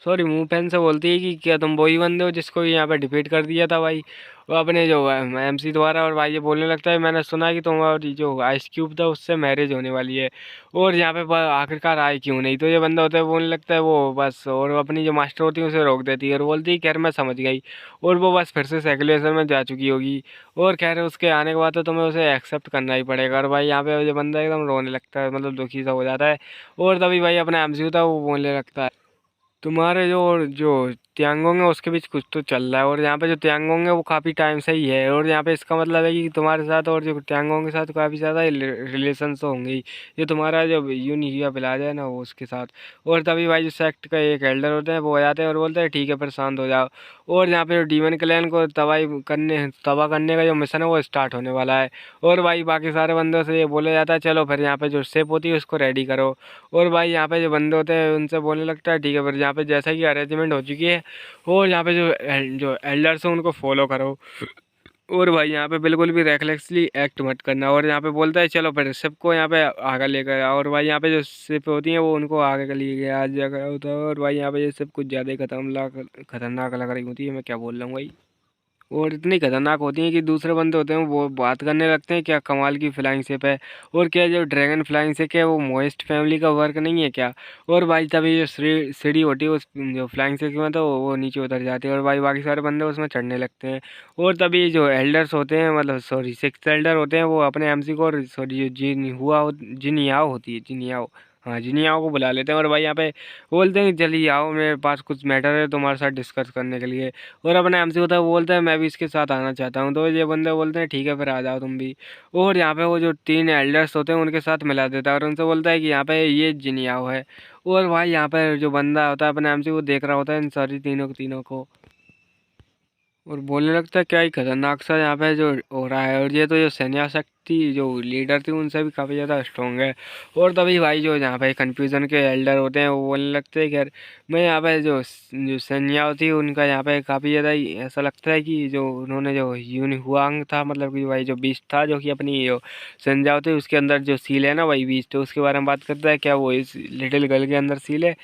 सॉरी मुंह पेन से बोलती है कि क्या तुम वही बंदे हो जिसको यहाँ पे डिफीट कर दिया था भाई वो अपने जो एमसी द्वारा। और भाई ये बोलने लगता है मैंने सुना कि तुम्हारी जो आइस क्यूब था उससे मैरिज होने वाली है, और यहाँ पे आखिरकार आए क्यों नहीं। तो ये बंदा होता है बोलने लगता है वो बस, और अपनी जो मास्टर होती है उसे रोक देती है और बोलती है खैर मैं समझ गई। और वो बस फिर से सेकुलेशन में जा चुकी होगी। और खैर उसके आने के बाद तो तुम्हें उसे एक्सेप्ट करना ही पड़ेगा। और भाई यहाँ पे ये बंदा एकदम रोने लगता है मतलब दुखी सा हो जाता है। और तभी भाई अपना एमसी होता है वो बोलने लगता है तुम्हारे जो त्यांगोंग है उसके बीच कुछ तो चल रहा है, और यहाँ पे जो त्यांगोंग है वो काफ़ी टाइम से ही है, और यहाँ पे इसका मतलब है कि तुम्हारे साथ और जो त्यांगोंग के साथ काफ़ी ज़्यादा रिलेशन तो होंगे ही। ये तुम्हारा जो यून हिया पिलाज है ना वो उसके साथ। और तभी भाई जो सेक्ट का एक एल्डर होते हैं वो आ जाते हैं और बोलते हैं ठीक है फिर शांत हो जाओ। और यहाँ पे जो डीमन क्लैन को तबाह करने का जो मिशन है वो स्टार्ट होने वाला है। और भाई बाकी सारे बंदों से ये बोला जाता है चलो फिर यहाँ पे जो शिप होती है उसको रेडी करो। और भाई यहाँ पे जो बंदे होते हैं उनसे बोलने लगता है ठीक है फिर यहाँ पे जैसा कि अरेंजमेंट हो चुकी है, और यहाँ पे जो एल्डर्स हैं उनको फॉलो करो। और भाई यहाँ पे बिल्कुल भी रेकलेसली एक्ट मत करना। और यहाँ पे बोलता है चलो फिर सबको यहाँ पे आगे लेकर आओ। और भाई यहाँ पे जो शिप होती हैं वो उनको आगे कर लिए गया आज जगह होता है। और भाई यहाँ पे ये सब कुछ ज़्यादा ही खतरनाक लग रही होती है, मैं क्या बोल रहा हूँ भाई। और इतनी खतरनाक होती हैं कि दूसरे बंदे होते हैं वो बात करने लगते हैं क्या कमाल की फ्लाइंग शिप है। और क्या जो ड्रैगन फ्लाइंग शिप है वो मोइस्ट फैमिली का वर्क नहीं है क्या। और भाई तभी जो सीढ़ी होती है उस जो फ्लाइंग शिप में तो वो नीचे उतर जाती है, और भाई बाकी सारे बंदे उसमें चढ़ने लगते हैं। और तभी जो एल्डर्स होते हैं मतलब सॉरी सिक्स एल्डर होते हैं वो अपने एमसी को, सॉरी जो जिनियाओ होती है जिनियाओ, हाँ जिनियाओ को बुला लेते हैं। और भाई यहाँ पे बोलते हैं कि जल्दी आओ मेरे पास कुछ मैटर है तुम्हारे साथ डिस्कस करने के लिए। और अपना एमसी होता है वो बोलता है मैं भी इसके साथ आना चाहता हूँ। तो ये बंदे बोलते हैं ठीक है फिर आ जाओ तुम भी। और यहाँ पे वो जो तीन एल्डर्स होते हैं उनके साथ मिला देता है और उनसे बोलता है कि यहाँ पे ये जिनियाओ है। और भाई यहाँ पे जो बंदा होता है अपने एमसी वो देख रहा होता है इन सारी तीनों को, और बोलने लगता है क्या ही खतरनाक सा यहाँ पे जो हो रहा है। और ये तो जो सैन्या शक्ति जो लीडर थी उनसे भी काफ़ी ज़्यादा स्ट्रॉन्ग है। और तभी भाई जो यहाँ पे कन्फ्यूज़न के एल्डर होते हैं वो बोलने लगते हैं कि यार मैं यहाँ पे जो सैन्या थी उनका यहाँ पे काफ़ी ज़्यादा ही ऐसा लगता है कि जो उन्होंने जो यून हुआंग था मतलब कि भाई जो बीस्ट था जो कि अपनी जो संजाव थी उसके अंदर जो सील है ना वही बीस्ट है उसके बारे में बात करता है क्या वो इस लिटिल गर्ल के अंदर सील है।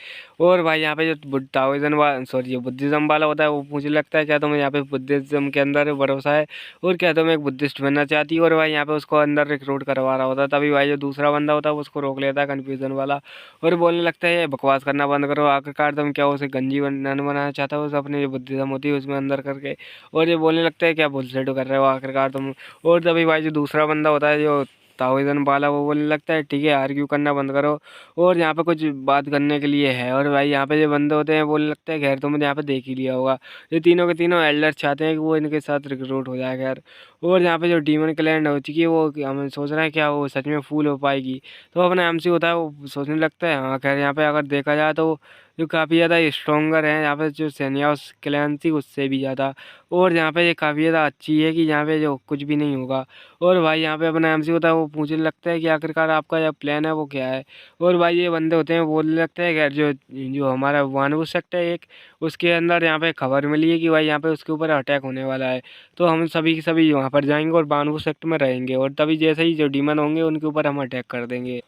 और भाई यहाँ पे जो ताओइज्म वाला सॉरी जो बुद्धिज़्म वाला होता है वो मुझे लगता है क्या तुम्हें यहाँ पे बुद्धिज़्म के अंदर भरोसा है और क्या तुम एक बुद्धिस्ट बनना चाहती हो। और भाई यहाँ पे उसको अंदर रिक्रूट करवा रहा होता है, तभी भाई जो दूसरा बंदा होता है वो उसको रोक लेता है कन्फ्यूज़न वाला, और बोलने लगता है ये बकवास करना बंद करो आखिरकार तुम क्या उसे गंजी नन बनाना चाहता हो उसे अपनी जो बुद्धिज़्म होती है उसमें अंदर करके। और ये बोलने लगता है क्या बुलसेट कर रहे हो आखिरकार तुम। और तभी भाई जो दूसरा बंदा होता है जो ताओइज्म वाला वो बोलने लगता है ठीक है आर्ग्यू करना बंद करो और यहाँ पे कुछ बात करने के लिए है। और भाई यहाँ पे जो बंदे होते हैं बोलने लगते हैं खैर तुमने यहाँ पे देख ही लिया होगा ये तीनों के तीनों एल्डर चाहते हैं कि वो इनके साथ रिक्रूट हो जाए खैर। और यहाँ पे जो डीमन क्लैंड हो चुकी है वो हमें सोच रहे हैं क्या वो सच में फूल हो पाएगी। तो अपना एमसी होता है वो सोचने लगता है हाँ खैर यहाँ पे अगर देखा जाए तो जो काफ़ी ज़्यादा स्ट्रोंगर है यहाँ पे जो सैन्यास क्लैन थी उससे भी ज़्यादा। और यहाँ पे ये काफ़ी ज़्यादा अच्छी है कि यहाँ पे जो कुछ भी नहीं होगा। और भाई यहाँ पे अपना एमसी होता है वो पूछने लगता है कि आखिरकार आपका जो प्लान है वो क्या है। और भाई ये बंदे होते हैं बोलने लगते हैं कि जो जो हमारा वानवू सेक्टर है एक उसके अंदर यहाँ पे खबर मिली है कि भाई यहाँ पे उसके ऊपर अटैक होने वाला है। तो हम सभी के सभी वहाँ पर जाएंगे और वानवू सेक्टर में रहेंगे और तभी जैसे ही जो डीमन होंगे उनके ऊपर हम अटैक कर देंगे।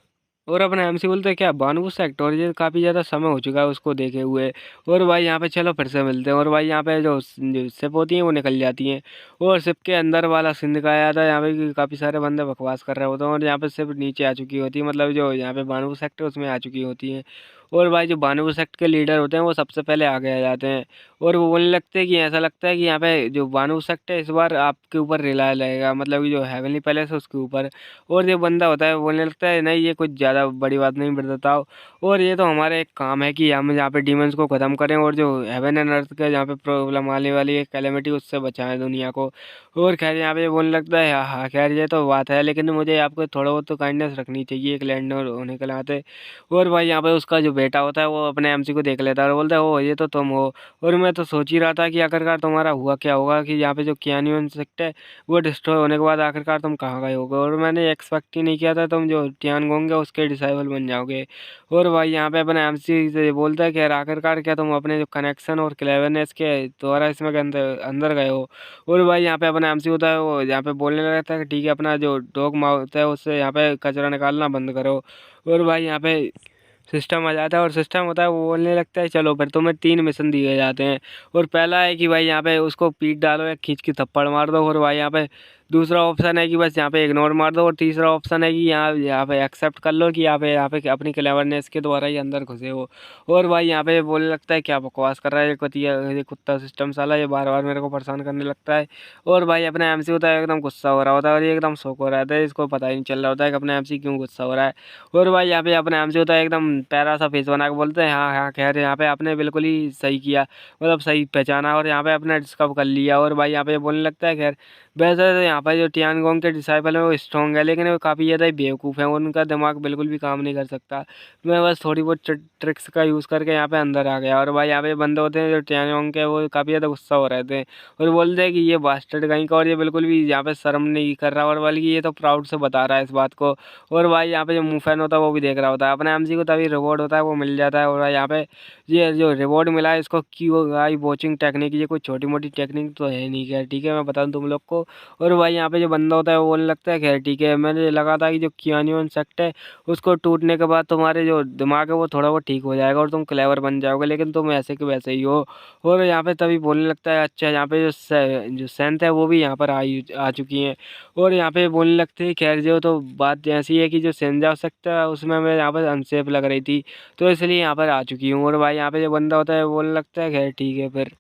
और अपना एमसी बोलते हैं क्या बानवू सेक्टर, और ये काफ़ी ज़्यादा समय हो चुका है उसको देखे हुए। और भाई यहाँ पे चलो फिर से मिलते हैं। और भाई यहाँ पे जो शिप होती हैं वो निकल जाती हैं और शिप के अंदर वाला सीन दिखाया जाता है यहाँ पे कि काफ़ी सारे बंदे बकवास कर रहे होते हैं और यहाँ पे शिप नीचे आ चुकी होती है मतलब जो यहाँ पे बानवू सेक्टर उसमें आ चुकी होती हैं। और भाई जो बानवू सेक्टर के लीडर होते हैं वो सबसे पहले आगे आ जाते हैं और वो बोलने लगते हैं कि ऐसा लगता है कि यहाँ पे जो बानवू सेक्टर है इस बार आपके ऊपर रिलाय रहेगा मतलब कि जो हेवनली पैलेस है उसके ऊपर। और जो बंदा होता है वो बोलने लगता है नहीं ये कुछ ज़्यादा बड़ी बात नहीं बताओ, और ये तो हमारा एक काम है कि हम यहाँ पे डीमंस को ख़त्म करें और जो हेवन एंड अर्थ का जहाँ पे प्रॉब्लम आने वाली है कैलेमिटी उससे बचाएं दुनिया को। और खैर यहाँ पे बोलने लगता है हाँ हाँ खैर ये तो बात है लेकिन मुझे आपको थोड़ा बहुत तो काइंडनेस रखनी चाहिए एक लैंडर होने के नाते। और भाई यहाँ पे उसका जो बेटा होता है वो अपने एमसी को देख लेता है और बोलता है ओ ये तो तुम हो। और मैं तो सोच ही रहा था कि आखिरकार तुम्हारा हुआ क्या होगा कि यहाँ पे जो कियानियन सेक्टर है वो डिस्ट्रॉय होने के बाद आखिरकार तुम कहाँ गए होगे, और मैंने एक्सपेक्ट ही नहीं किया था तुम जो टियानगोंग है उसके डिसाइबल बन जाओगे। और भाई यहाँ पे अपने एमसी से बोलता है कि यार आखिरकार क्या तुम अपने जो कनेक्शन और क्लेवरनेस के द्वारा इसमें के अंदर अंदर गए हो। और भाई यहाँ पे अपना एमसी होता है वो यहाँ पे बोलने लगता है कि ठीक है अपना जो डॉग माउथ है उससे यहाँ पे कचरा निकालना बंद करो। और भाई यहाँ पे सिस्टम आ जाता है और सिस्टम होता है वो बोलने लगता है चलो फिर तुम्हें 3 मिशन दिए जाते हैं। और पहला है कि भाई यहाँ पे उसको पीट डालो या खींच के थप्पड़ मार दो। और भाई यहाँ पे दूसरा ऑप्शन है कि बस यहाँ पे इग्नोर मार दो, और तीसरा ऑप्शन है कि यहाँ पे एक्सेप्ट कर लो कि यहाँ पे अपनी क्लेवरनेस के द्वारा ही अंदर घुसे हो। और भाई यहाँ पे बोलने लगता है क्या बकवास कर रहा है ये कुत्ता सिस्टम साला, ये बार बार मेरे को परेशान करने लगता है। और भाई अपने एमसी होता है एकदम गुस्सा हो रहा होता है, और ये एकदम शौक हो रहा है, इसको पता ही नहीं चल रहा होता है कि अपने एमसी क्यों गुस्सा हो रहा है। और भाई यहाँ पे अपने एमसी होता है एकदम प्यारा सा फेस बना के बोलते हैं हाँ हाँ खैर यहाँ पे आपने बिल्कुल ही सही किया, मतलब सही पहचाना, और यहाँ पे अपने डिस्कवर कर लिया। और भाई यहाँ पे बोलने लगता है खैर वैसे तो यहाँ पर जो टियानगोंग के डिसाइपल हैं वो स्ट्रॉन्ग है, लेकिन वो काफ़ी ज़्यादा ही बेवकूफ़ हैं, उनका दिमाग बिल्कुल भी काम नहीं कर सकता। मैं बस थोड़ी बहुत ट्रिक्स का यूज़ करके यहाँ पे अंदर आ गया। और भाई यहाँ पे बंदे होते हैं जो टियानगोंग के, वो काफ़ी ज़्यादा गुस्सा हो रहे थे और बोलते हैं कि ये बास्टर्ड कहीं का, और ये बिल्कुल भी यहाँ पे शर्म नहीं कर रहा, और बल्कि ये तो प्राउड से बता रहा है इस बात को। और भाई यहाँ पे जो मुफैन होता है वो भी देख रहा होता है, अपने एमसी को तभी रिवॉर्ड होता है वो मिल जाता है। और भाई यहाँ पे ये जो रिवॉर्ड मिला है इसको क्यू आई वॉचिंग टेक्निक, ये कोई छोटी मोटी टेक्निक तो है नहीं, क्या ठीक है मैं बता दूँ तुम लोग को। और भाई यहाँ पे जो बंदा होता है वो बोलने लगता है खैर ठीक है, मैंने लगा था कि जो कियानियन सेक्ट है उसको टूटने के बाद तुम्हारे जो दिमाग है वो थोड़ा बहुत ठीक हो जाएगा और तुम क्लेवर बन जाओगे, लेकिन तुम ऐसे के वैसे ही हो। और यहाँ पे तभी बोलने लगता है अच्छा यहाँ पे जो सेंथ है वो भी यहाँ पर आ चुकी हैं। और यहाँ पे बोलने लगते हैं खैर जो तो बात ऐसी है कि जो सेंजा सेक्ट है उसमें मैं यहाँ पर अनसेफ लग रही थी, तो इसलिए यहाँ पर आ चुकी हूँ। और भाई यहाँ पे जो बंदा होता है वो बोलने लगता है खैर ठीक है फिर,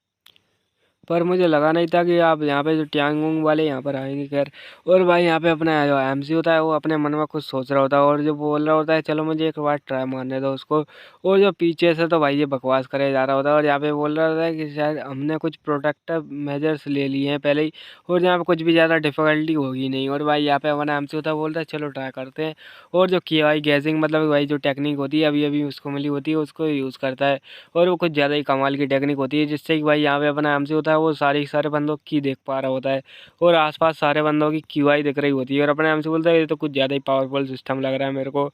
पर मुझे लगा नहीं था कि आप यहाँ पे जो ट्यांगोंग वाले यहाँ पर आएंगे खैर। और भाई यहाँ पे अपना जो एमसी होता है वो अपने मन में कुछ सोच रहा होता है, और जो बोल रहा होता है चलो मुझे एक बार ट्राई मारने दो उसको। और जो पीछे से तो भाई ये बकवास करे जा रहा होता है, और यहाँ पे बोल रहा होता है कि शायद हमने कुछ प्रोटेक्टिव मेजर्स ले लिए हैं पहले ही, और यहाँ पे कुछ भी ज़्यादा डिफिकल्टी होगी नहीं। और भाई यहाँ पे अपना एमसी होता है बोलता है चलो ट्राई करते हैं। और जो की आई गैसिंग मतलब भाई जो टेक्निक होती है अभी अभी उसको मिली होती है उसको यूज़ करता है, और वो कुछ ज़्यादा ही कमाल की टेक्निक होती है, जिससे कि भाई यहाँ पे अपना एमसी होता है वो सारे के सारे बंदों की देख पा रहा होता है, और आसपास सारे बंदों की क्यूआई दिख रही होती है। और अपने एमसी बोलता है ये तो कुछ ज़्यादा ही पावरफुल सिस्टम लग रहा है मेरे को,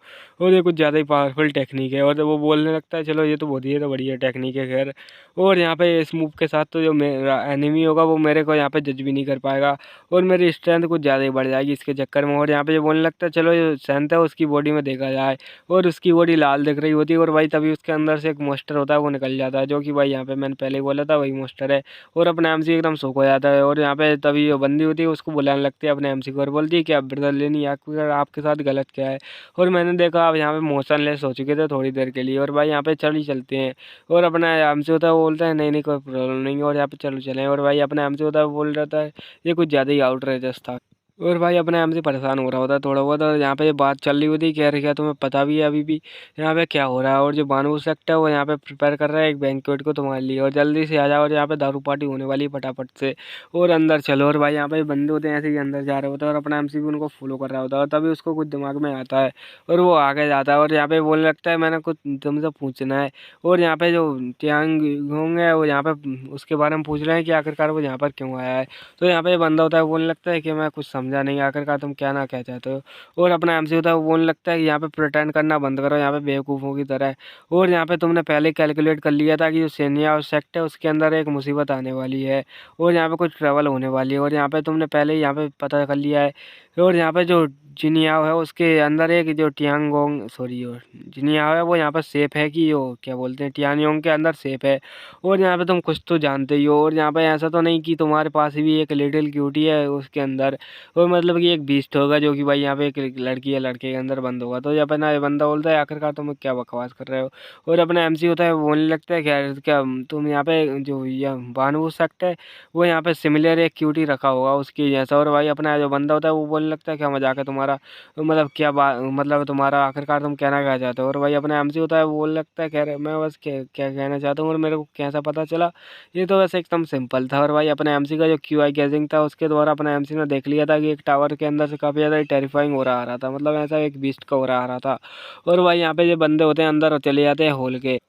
और ये कुछ ज़्यादा ही पावरफुल टेक्निक है। और वो बोलने लगता है चलो ये तो बहुत ही तो बढ़िया टेक्निक है खैर। और यहाँ पे इस मूव के साथ तो जो मेरा एनिमी होगा वो मेरे को यहाँ पे जज भी नहीं कर पाएगा, और मेरी स्ट्रेंथ कुछ ज़्यादा ही बढ़ जाएगी इसके चक्कर में। और यहाँ पे जो बोलने लगता है चलो जो सेंथ है उसकी बॉडी में देखा जाए, और उसकी बॉडी लाल दिख रही होती है, और भाई तभी उसके अंदर से एक मोस्टर होता है वो निकल जाता है, जो कि भाई यहाँ पे मैंने पहले ही बोला था वही मोस्टर है। और अपने एमसी एकदम शौक हो जाता है, और यहाँ पे तभी जो बंदी होती है उसको बुलाने लगती है अपने एमसी को, और बोलती है कि आप ब्रदर लेनी आपके साथ गलत क्या है। और मैंने देखा आप यहाँ पे मोशनलेस हो चुके थे थोड़ी देर के लिए, और भाई यहाँ पे चल ही चलते हैं। और अपना एमसी होता है वो बोलता है नहीं नहीं कोई प्रॉब्लम नहीं है, और यहाँ पे चलो चलें। और भाई अपना एमसी होता है वो बोल रहा था ये कुछ ज़्यादा ही आउटरेजस था। और भाई अपने एम से परेशान हो रहा होता है थोड़ा बहुत, और यहाँ पे ये बात चल रही होती कह रही क्या तुम्हें पता भी है अभी भी यहाँ पे क्या हो रहा है। और जो बानू सेक्ट है वो यहाँ पे प्रिपेयर कर रहा है एक बैंक्वेट को तुम्हारे लिए, और जल्दी से आ जाओ, और यहाँ पे दारू पार्टी होने वाली है फटाफट से, और अंदर चलो। और भाई यहाँ पे बंदे होते हैं ऐसे ही अंदर जा रहे होते हैं, और अपना एमसी भी उनको फॉलो कर रहा होता है, और तभी उसको कुछ दिमाग में आता है और वो आगे जाता है, और यहाँ पे बोलने लगता है मैंने कुछ तुमसे पूछना है। और यहाँ पे जो ट्यांग होंगे वो यहाँ पे उसके बारे में पूछ रहे हैं कि आखिरकार वो यहाँ पर क्यों आया है। तो यहाँ पे बंदा होता है वो बोलने लगता है कि मैं कुछ समझा नहीं आखिरकार तुम क्या ना क्या चाहते हो। और अपना एमसी होता है वो बोलने लगता है कि यहाँ पे प्रिटेंड करना बंद करो, यहाँ पे बेवकूफ़ों की तरह है। और यहाँ पे तुमने पहले कैलकुलेट कर लिया था कि जो सेनिया और सेक्ट है उसके अंदर एक मुसीबत आने वाली है, और यहाँ पे कुछ ट्रैवल होने वाली है, और यहाँ पे तुमने पहले ही यहाँ पे पता कर लिया है। और यहाँ पे जो जिनियाओ है उसके अंदर एक जो टियांगोंग सॉरी और जिनियाओ है वो यहाँ पर सेफ है कि वो क्या बोलते हैं टियानयोंग के अंदर सेफ है। और यहाँ पे तुम कुछ तो जानते ही हो, और यहाँ पे ऐसा तो नहीं कि तुम्हारे पास भी एक लिटिल क्यूटी है उसके अंदर, और मतलब कि एक बीस्ट होगा जो कि भाई यहाँ पे एक लड़की या लड़के के अंदर बंद होगा। तो जब ना ये बंदा बोलता है आखिरकार तुम क्या बकवास कर रहे हो। और अपना एमसी होता है वो बोलने लगता है क्या क्या तुम यहाँ पे जो ये बानू सेक्ट है वो यहाँ पे सिमिलर एक क्यूटी रखा होगा उसकी जैसा। और भाई अपना जो बंदा होता है वो बोलने लगता है क्या मजाक है तुम्हारा, मतलब क्या बात मतलब तुम्हारा आखिरकार तुम कहना क्या चाहते हो। और भाई अपना एमसी होता है वो बोलने लगता है कह रहे मैं बस क्या क्या कहना चाहता हूँ, और मेरे को कैसा पता चला, ये तो वैसे एकदम सिंपल था। और भाई अपने एमसी का जो क्यूआई गैजिंग था उसके द्वारा अपना एमसी ने देख लिया था कि एक टावर के अंदर से काफ़ी ज़्यादा टेरिफाइंग हो रहा था, मतलब ऐसा एक बीस्ट का हो रहा था। और भाई यहाँ पे जो बंदे होते हैं अंदर चले जाते हैं होल के,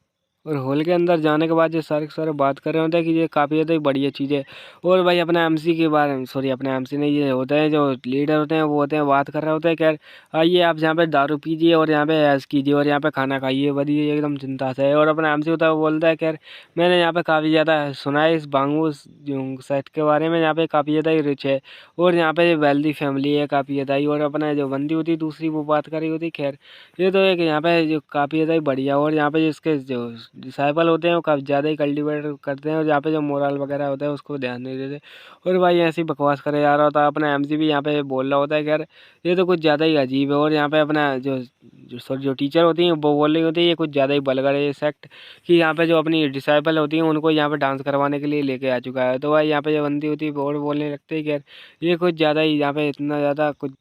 और हॉल के अंदर जाने के बाद ये सारे के सारे बात कर रहे होते हैं कि ये काफ़ी ज़्यादा ही बढ़िया चीज़ है। और भाई अपने एमसी के बारे में सॉरी अपने एमसी नहीं ये होते हैं जो लीडर होते हैं वो होते हैं बात कर रहे होते हैं खैर आइए आप यहाँ पे दारू पीजिए और यहाँ पे ऐश कीजिए और यहाँ पे खाना खाइए बढ़िए एकदम चिंता से है। और अपना एमसी होता है वो बोलता है खैर मैंने यहाँ पे काफ़ी ज़्यादा सुना है इस बांगू जो सेट के बारे में, यहाँ पे काफ़ी ज़्यादा ही रिच है और यहाँ पे वेल्दी फैमिली है काफ़ी ज़्यादा ही। और अपना जो बंदी होती दूसरी वो बात कर रही होती खैर ये तो एक यहाँ पे जो काफ़ी ज़्यादा ही बढ़िया, और यहाँ पे जिसके जो डिसाइपल होते हैं वो काफ़ी ज़्यादा ही कल्टीवेट करते हैं, और यहाँ पे जो मोरल वगैरह होता है उसको ध्यान नहीं देते। और भाई ऐसे ही बकवास करे जा रहा होता है। अपना एमसी भी यहाँ पे बोल रहा होता है कि यार ये तो कुछ ज़्यादा ही अजीब है। और यहाँ पे अपना जो टीचर होती हैं वो बोल रही होती है ये कुछ ज़्यादा ही वल्गर है ये सेक्ट, कि यहाँ पे जो अपनी डिसाइपल होती हैं उनको यहाँ पे डांस करवाने के लिए लेके आ चुका है। तो भाई यहाँ पे जो बंदी होती है वो और बोलने लगती है कि यार ये कुछ ज़्यादा ही यहाँ पे इतना ज़्यादा कुछ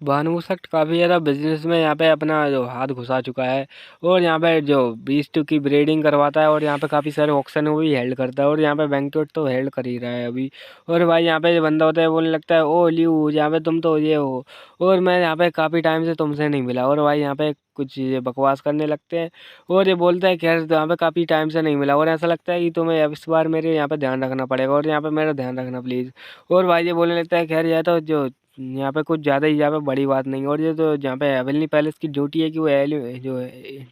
भानु सेक्ट काफ़ी ज़्यादा बिजनेस में यहाँ पे अपना जो हाथ घुसा चुका है। और यहाँ पे जो बीस्ट की ब्रीडिंग करवाता है, और यहाँ पे काफ़ी सारे ऑक्शन वो भी हेल्ड करता है, और यहाँ पे बैंक्वेट तो हेल्ड कर ही रहा है अभी। और भाई यहाँ पे जो बंदा होता है बोलने लगता है ओ ल्यू यहाँ पे तुम तो ये हो, और मैं यहाँ पे काफ़ी टाइम से तुमसे नहीं मिला। और भाई यहाँ पे कुछ ये बकवास करने लगते हैं, और ये बोलता है खैर यहाँ पे काफ़ी टाइम से नहीं मिला, और ऐसा लगता है कि तुम्हें अब इस बार मेरे यहाँ पे ध्यान रखना पड़ेगा, और यहाँ पे मेरा ध्यान रखना प्लीज़। और भाई ये बोलने लगता है खैर यह तो जो यहाँ पे कुछ ज़्यादा ही यहाँ पे बड़ी बात नहीं है, और ये तो जहाँ पे हेवनली पैलेस की ड्यूटी है कि वो जो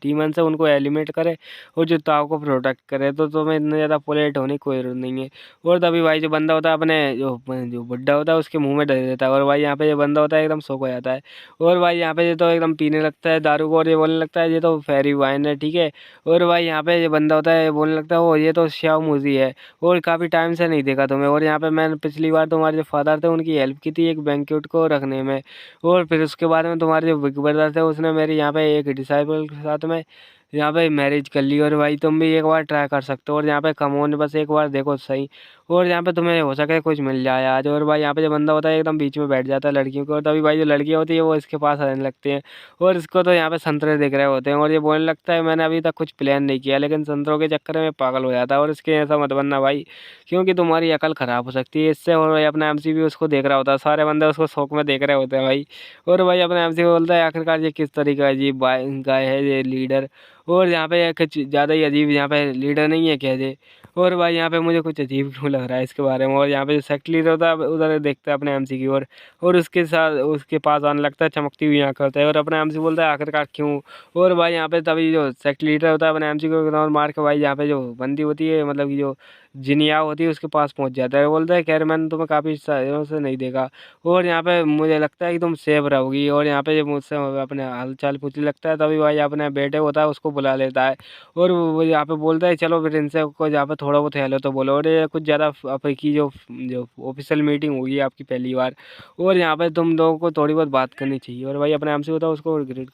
डीमंस है उनको एलिमिनेट करे और जो ताओ को प्रोटेक्ट करे, तो तुम्हें इतने ज़्यादा पोलेट होने की कोई ज़रूरत नहीं है। और तभी भाई जो बंदा होता है अपने जो बुड्ढा होता है उसके मुंह में दे देता है, और भाई यहाँ पे जो बंदा होता है एकदम शौक हो जाता है। और भाई यहाँ पे ये तो एकदम पीने लगता है दारू को, और ये बोलने लगता है ये तो फेरी वाइन है ठीक है। और भाई यहाँ पे ये बंदा होता है बोलने लगता है ओ ये तो श्याव मुजी है, और काफ़ी टाइम से नहीं देखा तुम्हें, और यहाँ पे मैंने पिछली बार तुम्हारे जो फादर थे उनकी हेल्प की थी एक बैंक्वेट को रखने में, और फिर उसके बाद में तुम्हारे जो बिग ब्रदर थे उसने मेरी यहाँ पे एक डिसाइपल के साथ में यहाँ पे मैरिज कर ली। और भाई तुम भी एक बार ट्राई कर सकते हो, और यहाँ पे कम ऑन बस एक बार देखो सही, और यहाँ पे तुम्हें हो सके कुछ मिल जाए आज। और भाई यहाँ पे जो बंदा होता है एकदम बीच में बैठ जाता है लड़कियों को, और तभी भाई जो लड़कियाँ होती है वो इसके पास आने लगती हैं, और इसको तो यहाँ पे संतरे दिख रहे होते हैं, और ये बोलने लगता है मैंने अभी तक कुछ प्लान नहीं किया, लेकिन संतरों के चक्कर में पागल हो जाता है। और इसके ऐसा मत बनना भाई, क्योंकि तुम्हारी अकल ख़राब हो सकती है इससे। और भाई अपना एमसी भी उसको देख रहा होता है, सारे बंदे उसको शौक में देख रहे होते हैं भाई। और भाई अपने एमसी को बोलता है आखिरकार ये किस तरीके का अजीब गाय है ये लीडर, और यहाँ पे कुछ ज़्यादा ही अजीब यहाँ पे लीडर नहीं है क्या ये। और भाई यहाँ पे मुझे कुछ अजीब क्यों लग रहा है इसके बारे में। और यहाँ पे जो सेक्ट लीडर होता है उधर देखता है अपने एमसी की ओर, और उसके साथ उसके पास आने लगता है चमकती हुई आँख होता है, और अपना एमसी बोलता है आखिरकार क्यों। और भाई यहाँ पे तभी जो सेक्ट लीडर होता है अपने एमसी को इग्नोर मार के भाई यहाँ पे जो बंदी होती है मतलब कि जो जिनिया होती है उसके पास पहुंच जाता है, बोलता है खैर मैंने तुम्हें काफ़ी सालों से नहीं देखा, और यहाँ पे मुझे लगता है कि तुम सेफ रहोगी। और यहाँ पे जब मुझसे अपने हाल चाल पूछने लगता है तभी भाई अपने बेटे होता है उसको बुला लेता है, और वो यहाँ पे बोलता है चलो फिर इनसे को यहाँ पे थोड़ा बहुत हेलो तो बोलो, और ये कुछ ज़्यादा आपकी जो ऑफिशियल मीटिंग होगी आपकी पहली बार, और यहाँ पे तुम लोगों को थोड़ी बहुत बात करनी चाहिए। और भाई अपने हमसे होता है उसको ग्रेड।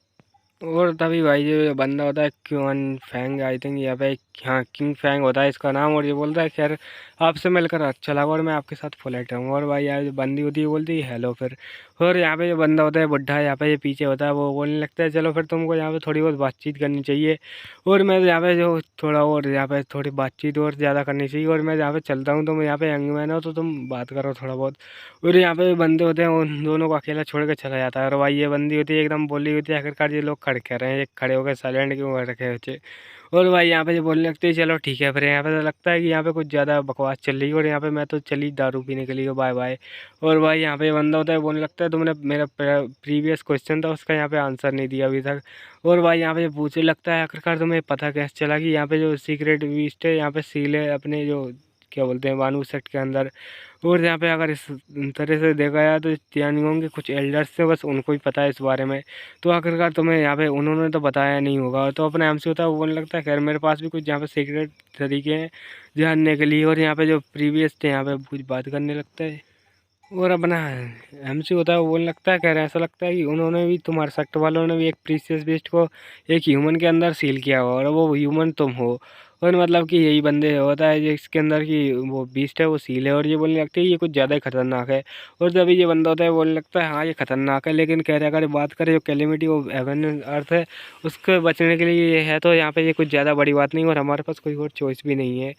और तभी भाई जो बंदा होता है क्यून फैंग आई थिंक यहाँ पे, हाँ किंग फैंग होता है इसका नाम, और ये बोलता है खैर आपसे मिलकर अच्छा लगा और मैं आपके साथ पोलाइट रहूँगा। और भाई यार जो बंदी होती है बोलती है हेलो फिर। और यहाँ पे जो बंदा होता है बुढ़ा यहाँ पे ये पीछे होता है वो बोलने लगता है चलो फिर तुमको यहाँ पे थोड़ी बहुत बातचीत करनी चाहिए, और मैं यहाँ पे जो थोड़ा और यहाँ पे थोड़ी बातचीत और ज़्यादा करनी चाहिए, और मैं यहाँ पे चलता हूँ, तुम यहाँ पे यंग मैन हो तो तुम बात करो थोड़ा बहुत। और यहाँ पे बंदे होते हैं उन दोनों को अकेला छोड़ के चला जाता है, और भाई ये बंदी होती है एकदम बोली होती है आखिरकार ये लोग खड़े कह रहे हैं, ये खड़े होकर साइलेंट क्यों रखे बच्चे। और भाई यहाँ पे जो बोलने लगते हैं चलो ठीक है, फिर यहाँ पे तो लगता है कि यहाँ पे कुछ ज़्यादा बकवास चल रही है, और यहाँ पे मैं तो चली दारू पीने के लिए बाय बाय। और भाई यहाँ पे बंदा होता है बोलने लगता है तुमने मेरा प्रीवियस क्वेश्चन था उसका यहाँ पे आंसर नहीं दिया अभी तक। और भाई यहाँ पे पूछने लगता है आखिरकार तुम्हें पता कैसे चला कि यहाँ पे जो सीक्रेट बीस्ट है यहाँ पे सील है अपने जो क्या बोलते हैं बानू सेक्ट के अंदर। और यहाँ पे अगर इस तरह से देखा जाए तो तियानियों के कुछ एल्डर्स थे बस उनको ही पता है इस बारे में, तो आखिरकार तुम्हें यहाँ पे उन्होंने तो बताया नहीं होगा। तो अपने एमसी होता है वो बोलने लगता है खैर मेरे पास भी कुछ यहाँ पे सीक्रेट तरीके हैं जानने के लिए, और यहाँ पे जो प्रीवियस थे यहाँ पे कुछ बात करने लगता है। और अपना एमसी होता है वो बोलने लगता है कह रहे ऐसा लगता है कि उन्होंने भी तुम्हारे सेक्टर वालों ने भी एक प्रीशियस बीस्ट को एक ह्यूमन के अंदर सील किया हुआ, और वो ह्यूमन तुम हो, और मतलब कि यही बंदे होता है जिसके अंदर की वो बीस्ट है वो सील है। और ये बोलने लगते हैं ये कुछ ज़्यादा ही खतरनाक है। और तभी ये बंदा होता है बोलने लगता है हाँ ये खतरनाक है, लेकिन कह रहे अगर बात करें जो कैलेमिटी वो हेवन अर्थ है उसके बचने के लिए ये है, तो यहाँ पे ये कुछ ज़्यादा बड़ी बात नहीं, और हमारे पास कोई और चॉइस भी नहीं है।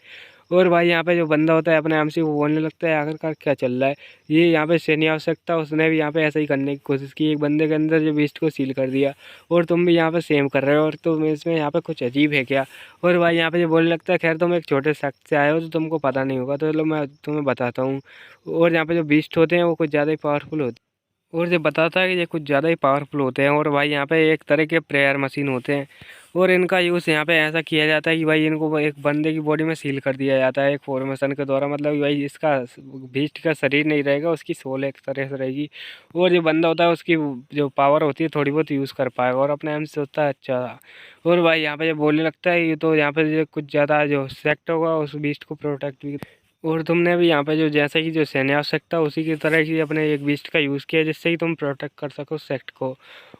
और भाई यहाँ पे जो बंदा होता है अपने एमसी को बोलने लगता है आखिरकार क्या चल रहा है, ये यहाँ पे सैन्य आवश्यकता उसने भी यहाँ पे ऐसा ही करने की कोशिश की, एक बंदे के अंदर जो बीस्ट को सील कर दिया, और तुम भी यहाँ पे सेम कर रहे हो, और तुम इसमें यहाँ पे कुछ अजीब है क्या। और भाई यहाँ पे जो बोलने लगता है खैर तुम एक छोटे सेक्ट से आए हो तो तुमको पता नहीं होगा, तो चलो मैं तुम्हें बताता हूँ। और यहाँ पे जो बीस्ट होते हैं वो कुछ ज़्यादा ही पावरफुल होते हैं, और ये बताता है कि ये कुछ ज़्यादा ही पावरफुल होते हैं। और भाई यहाँ पे एक तरह के प्रेयर मशीन होते हैं, और इनका यूज़ यहाँ पे ऐसा किया जाता है कि भाई इनको एक बंदे की बॉडी में सील कर दिया जाता है एक फॉर्मेशन के द्वारा, मतलब कि भाई इसका बीस्ट का शरीर नहीं रहेगा, उसकी सोल एक तरह से रहेगी। और जो बंदा होता है उसकी जो पावर होती है थोड़ी बहुत यूज़ कर पाएगा और अपने एम से होता है अच्छा। और भाई यहाँ पे जो बोलने लगता है ये तो यहाँ पे जो कुछ ज़्यादा जो सेक्ट होगा उस बीस्ट को प्रोटेक्ट भी। और तुमने भी यहाँ पे जो जैसे कि जो सैन्य आवश्यकता उसी की तरह की अपने एक बीस्ट का यूज़ किया जिससे कि तुम प्रोटेक्ट कर सको सेक्ट को।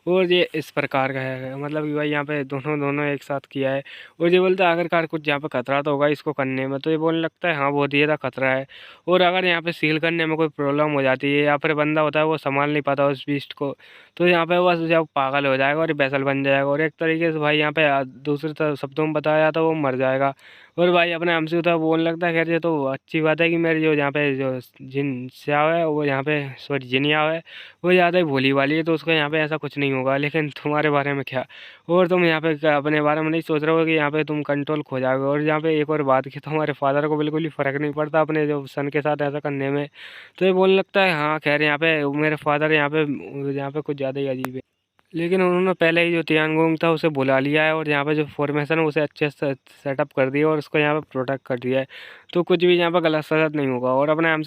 और ये इस प्रकार का है, मतलब कि भाई यहाँ पे दोनों दोनों एक साथ किया है। और ये बोलता है आखिरकार कुछ यहाँ पे खतरा तो होगा इसको करने में, तो ये बोलने लगता है हाँ बहुत ही ज़्यादा खतरा है। और अगर यहाँ पे सील करने में कोई प्रॉब्लम हो जाती है या फिर बंदा होता है वो संभाल नहीं पाता उस बीस्ट को, तो यहाँ पे बस जब पागल हो जाएगा और बैसल बन जाएगा और एक तरीके से भाई यहाँ पे दूसरे शब्दों में बताया जाता है वो मर जाएगा। और भाई अपने हमसे होता है बोलने लगता है खैर ये तो अच्छी बात है कि मेरी जो यहाँ पे जो जिन स्याव है वो यहाँ पे सॉरी जिनिया है वो ज़्यादा ही भोली वाली है, तो उसको यहाँ पे ऐसा कुछ नहीं होगा। लेकिन तुम्हारे बारे में क्या, और तुम यहाँ पे अपने बारे में नहीं सोच रहे हो कि यहाँ पे तुम कंट्रोल खो जाओगे। और यहाँ पे एक और बात कि तुम्हारे फादर को बिल्कुल ही फ़र्क नहीं पड़ता अपने जो सन के साथ ऐसा करने में, तो ये बोलने लगता है हाँ खैर यहाँ पे मेरे फादर यहाँ पे कुछ ज़्यादा ही अजीब है। लेकिन उन्होंने पहले ही जो तियानगोंग था उसे बुला लिया है और यहाँ पे जो फॉर्मेशन है उसे अच्छे से सेटअप कर दिया और उसको यहाँ पे प्रोटेक्ट कर दिया है, तो कुछ भी यहाँ पे गलत सलत नहीं होगा। और अपने एम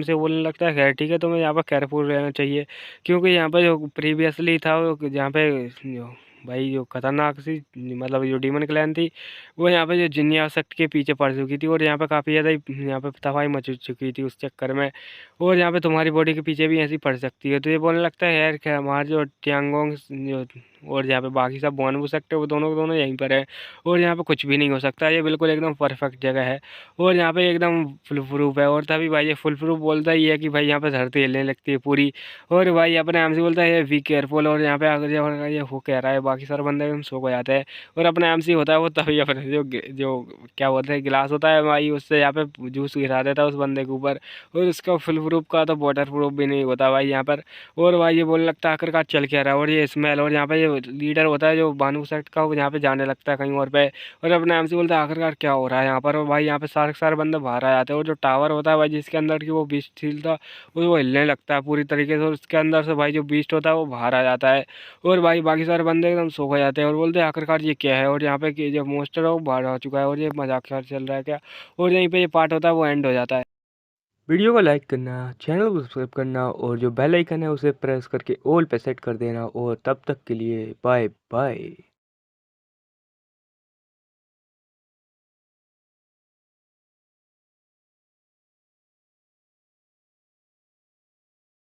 से बोलने लगता है खैर ठीक है तुम्हें यहाँ पर केयरफुल रहना चाहिए, क्योंकि यहाँ पे जो प्रीवियसली था वो जहाँ पे जो भाई जो खतरनाक सी मतलब जो डीमन क्लैन थी वो यहाँ पे जो जिन्निया सेक्ट के पीछे पड़ चुकी थी और यहाँ पे काफ़ी ज़्यादा यहाँ पे तबाही मच चुकी थी उस चक्कर में। और यहाँ पे तुम्हारी बॉडी के पीछे भी ऐसी पड़ सकती है, तो ये बोलने लगता है यार कि हमारे जो टियांगोंग जो और यहाँ पे बाकी सब बोनबू सेक्टर वो दोनों के दोनों यहीं पर है। और यहाँ पे कुछ भी नहीं हो सकता, ये बिल्कुल एकदम परफेक्ट जगह है और यहाँ पे एकदम फुल प्रूफ है। और तभी भाई ये फुल प्रूफ बोलता ही है कि भाई यहाँ पे धरती हिलने लगती है पूरी। और भाई अपने नाम से बोलता है वी केयरफुल, और यहाँ पे अगर ये हो कह रहा है बाकी सारे बंदे एकदम सो हो जाते हैं। और अपने नाम से होता है वो तभी अपने जो क्या बोलते हैं गिलास होता है भाई उससे यहाँ पे जूस गिरा देता है उस बंदे के ऊपर। और उसका फुल प्रूफ का तो वाटर प्रूफ भी नहीं होता भाई यहाँ पर। और भाई ये बोलने लगता है आखिरकार चल क्या रहा है, और ये स्मेल, और यहाँ पे ये लीडर होता है जो बानू सेक्ट का वो यहाँ पे जाने लगता है कहीं और पे। और अपने नाम से बोलता है आखिरकार क्या हो रहा है यहाँ पर। और भाई यहाँ पे सारे के सारे बंदे बाहर आ जाते हैं और जो टावर होता है भाई जिसके अंदर की वो बीस्ट थील था वो हिलने लगता है पूरी तरीके से, और उसके अंदर से भाई जो बीस्ट होता है वो बाहर आ जाता है। और भाई बाकी सारे बंदे एकदम सो हो जाते हैं और बोलते हैं आखिरकार ये क्या है, और यहाँ पे जो मोस्टर है वो बाहर आ चुका है और ये मजाक चल रहा है क्या। और यहीं पे ये पार्ट होता है वो एंड हो जाता है। वीडियो को लाइक करना, चैनल को सब्सक्राइब करना और जो बेल आइकन है उसे प्रेस करके ऑल पे सेट कर देना, और तब तक के लिए बाय बाय।